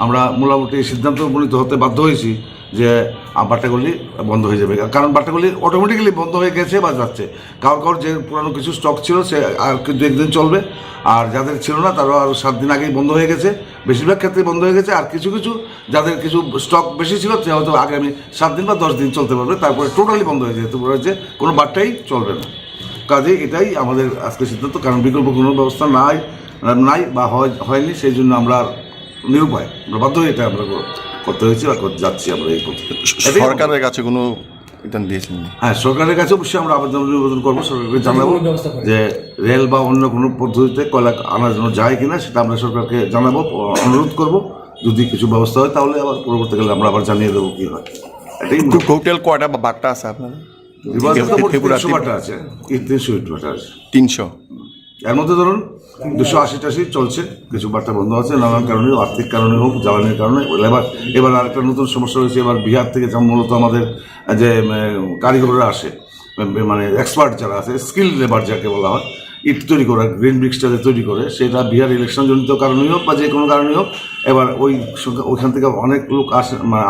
আমরা মোটামুটি এই সিদ্ধান্ত উপনীত হতে বাধ্য হয়েছি যে বাট্টাগুলি বন্ধ হয়ে যাবে। কারণ বাট্টাগুলি অটোমেটিক্যালি বন্ধ হয়ে গেছে বা যাচ্ছে। কারোর যে পুরানো কিছু স্টক ছিল সে আর কিন্তু একদিন চলবে, আর যাদের ছিল না তারাও আরও 7 দিন আগেই বন্ধ হয়ে গেছে, বেশিরভাগ ক্ষেত্রে বন্ধ হয়ে গেছে। আর কিছু কিছু যাদের কিছু স্টক বেশি ছিল সে হয়তো আগামী 7 দিন বা 10 দিন চলতে পারবে, তারপরে টোটালি বন্ধ হয়ে যেতে পারে, যে কোনো বাট্টাই চলবে না। কাজে এটাই আমাদের আজকে সিদ্ধান্ত, কারণ বিকল্প কোনো ব্যবস্থা নাই বা হয়নি, সেই জন্য আমরা নিরুপায়, আমরা বাধ্য হয়ে এটা আমরা করতে হয়েছে বা যাচ্ছি আমরা এই পথে। সরকারের কাছে কোনো এটা দিয়েছেন না? হ্যাঁ, সরকারের কাছে অবশ্যই আমরা নিবেদন করবো, সরকারকে জানাবো ব্যবস্থা করে। যে রেল বা অন্য কোনো পদ্ধতিতে কয়লা আনার জন্য যায় কিনা, সেটা আমরা সরকারকে জানাবো, অনুরোধ করব। যদি কিছু ব্যবস্থা হয় তাহলে আবার পরবর্তীকালে আমরা আবার জানিয়ে দেবো কি হয়। এটাই টোটাল কয়টা বাট্টা আছে আপনাদের? ত্রিপুরা 300 বাটা আছে, 300 ইট বাটা আছে। 300। এর মধ্যে ধরুন 280-80 চলছে, কিছু বার্তা বন্ধ আছে নানান কারণে, আর্থিক কারণে হোক, জ্বালানির কারণে। এবার আরেকটা নতুন সমস্যা হয়েছে, এবার বিহার থেকে মূলত আমাদের যে কারিগররা আসে, মানে এক্সপার্ট যারা আছে, স্কিল লেবার যাকে বলা হয়, ইট তৈরি করা, গ্রিন ব্রিক্সটা তৈরি করে, সেটা বিহার ইলেকশন জনিত কারণেই হোক বা যে কোনো কারণেই হোক, এবার ওইখান থেকে অনেক লোক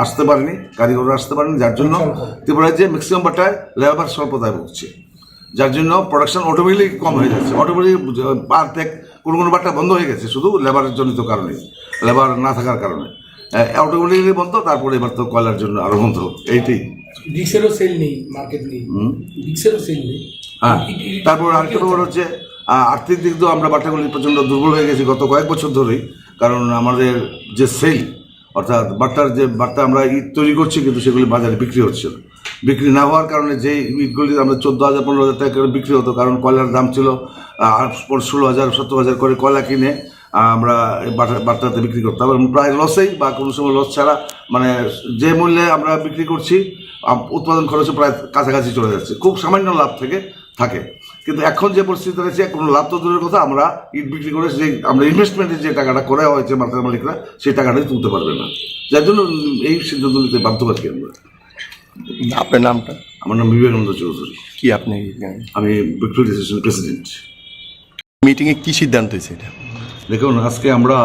আসতে পারেনি, কারিগররা আসতে পারেনি, যার জন্য ত্রিপুরায় যে ম্যাক্সিমাম বাটায় লেবার স্বল্পতায় ভুগছে, যার জন্য প্রোডাকশন অটোমেটিক কম হয়ে যাচ্ছে। অটোমেটিক পার কোনো বাট্টা বন্ধ হয়ে গেছে শুধু লেবারের জনিত কারণে, লেবার না থাকার কারণে অটোমেটিকলি বন্ধ। তারপরে এবার তো কয়লার জন্য আরও বন্ধ, এইটাই। ব্রিক্সেরও সেল নেই, মার্কেট নেই, ব্রিক্সেরও সেল নেই। হ্যাঁ, তারপর আরেকটা ব্যাপার হচ্ছে আর্থিক দিক দিয়েও আমরা বাট্টাগুলি প্রচণ্ড দুর্বল হয়ে গেছি গত কয়েক বছর ধরেই। কারণ আমাদের যে সেল, অর্থাৎ বাট্টা আমরা ইট তৈরি করছি কিন্তু সেগুলি বাজারে বিক্রি হচ্ছে না। বিক্রি না হওয়ার কারণে যে ইটগুলি আমরা 14,000-15,000 টাকা করে বিক্রি হতো, কারণ কয়লার দাম ছিল 16,000-17,000 করে কয়লা কিনে আমরা বাট্টাতে বিক্রি করতাম, এবং প্রায় লসেই বা কোনো সময় লস ছাড়া, মানে যে মূল্যে আমরা বিক্রি করছি উৎপাদন খরচে প্রায় কাছাকাছি চলে যাচ্ছে, খুব সামান্য লাভ থাকে। কিন্তু এখন যে পরিস্থিতি রয়েছে, কোনো লাভ তো দূরের কথা, আমরা ইট বিক্রি করে যে আমরা ইনভেস্টমেন্টের যে টাকাটা করা হয়েছে মার্কেট মালিকরা, সেই টাকাটাই তুলতে পারবে না, যার জন্য এই সিদ্ধান্ত নিতে বাধ্য পাচ্ছি আমরা। আপনার নামটা? আমার নাম বিবেকানন্দ চৌধুরী। কি আপনি? আমি ভিক্টোরিয়া অ্যাসোসিয়েশন প্রেসিডেন্ট। মিটিংয়ে কি সিদ্ধান্ত হয়েছে এটা? দেখুন, আজকে আমরা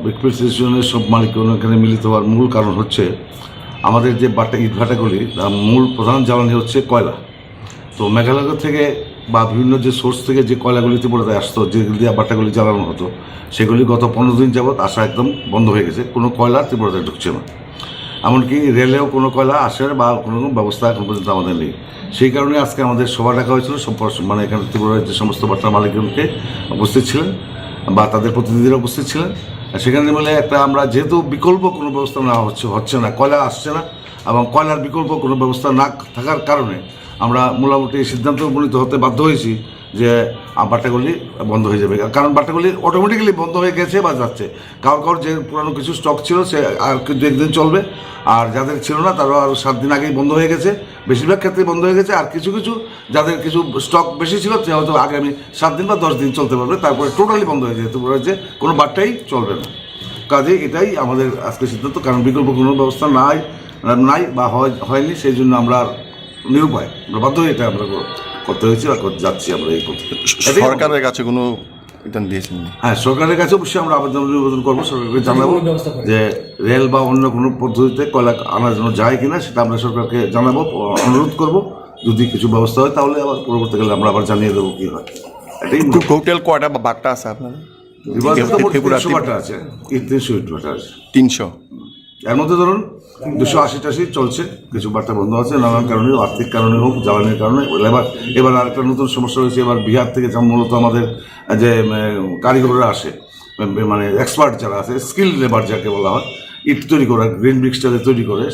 ভিক্টোরিয়া অ্যাসোসিয়েশনের সব মালিকগণ এখানে মিলিত হওয়ার মূল কারণ হচ্ছে আমাদের যে ইটভাটাগুলি, মূল প্রধান জ্বালানি হচ্ছে কয়লা। তো মেঘালয় থেকে বা বিভিন্ন যে সোর্স থেকে যে কয়লাগুলি ত্রিপুরাতে আসতো, যেগুলি দিয়ে বাট্টাগুলি জ্বালানো হতো, সেগুলি গত 15 দিন যাবৎ আসা একদম বন্ধ হয়ে গেছে। কোনো কয়লা ত্রিপুরাতে ঢুকছে না, এমনকি রেলেও কোনো কয়লা আসার বা কোনো ব্যবস্থা এখন পর্যন্ত আমাদের নেই। সেই কারণে আজকে আমাদের সভা ডাকা হয়েছিল, মানে এখানে ত্রিপুরার যে সমস্ত বাট্টার মালিকগণকে উপস্থিত ছিলেন বা তাদের প্রতিনিধিরা উপস্থিত ছিলেন। সেখানে বলে একটা আমরা যেহেতু বিকল্প কোনো ব্যবস্থা না হচ্ছে না, কয়লা আসছে না, এবং কয়লার বিকল্প কোনো ব্যবস্থা না থাকার কারণে আমরা মোটামুটি এই সিদ্ধান্ত উপনীত হতে বাধ্য হয়েছি যে বাট্টাগুলি বন্ধ হয়ে যাবে। কারণ বাট্টাগুলি অটোমেটিক্যালি বন্ধ হয়ে গেছে বা যাচ্ছে। কারোর যে পুরানো কিছু স্টক ছিল সে আর কিন্তু একদিন চলবে, আর যাদের ছিল না তারাও আরও 7 দিন আগেই বন্ধ হয়ে গেছে, বেশিরভাগ ক্ষেত্রে বন্ধ হয়ে গেছে। আর কিছু কিছু যাদের কিছু স্টক বেশি ছিল সে হয়তো আগামী 7 দিন বা 10 দিন চলতে পারবে, তারপরে টোটালি বন্ধ হয়ে যেতে পারে, যে কোনো বাট্টাই চলবে না। কাজে এটাই আমাদের আজকে সিদ্ধান্ত, কারণ বিকল্প কোনো ব্যবস্থা নাই বা হয়নি, সেই জন্য আমরা নিরুপায়, আমরা বাধ্য হয়ে এটা আমরা করতে হয়েছে বা যাচ্ছি আমরা এই পথে। সরকারের কাছে কোনো এটা দিয়েছেন না? হ্যাঁ, সরকারের কাছে অবশ্যই আমরা নিবেদন করবো, সরকারকে জানাবো ব্যবস্থা করে। যে রেল বা অন্য কোনো পদ্ধতিতে কয়লা আনার জন্য যায় কিনা, সেটা আমরা সরকারকে জানাবো, অনুরোধ করব। যদি কিছু ব্যবস্থা হয় তাহলে আবার পরবর্তীকালে আমরা আবার জানিয়ে দেবো কি হয়। এটাই। টোটাল কয়টা বাট্টা আছে আপনাদের? 300 বাটা আছে, 300 ইট বাটা আছে। 300। এর মধ্যে ধরুন 280-80 চলছে, কিছু বার্তা বন্ধ আছে নানান কারণে, আর্থিক কারণে হোক, জ্বালানির কারণে। এবার আরেকটা নতুন সমস্যা হয়েছে, এবার বিহার থেকে মূলত আমাদের যে কারিগররা আসে, মানে এক্সপার্ট যারা আছে, স্কিল লেবার যাকে বলা হয়, ইট তৈরি করা, গ্রিন ব্রিক্সটা তৈরি করে,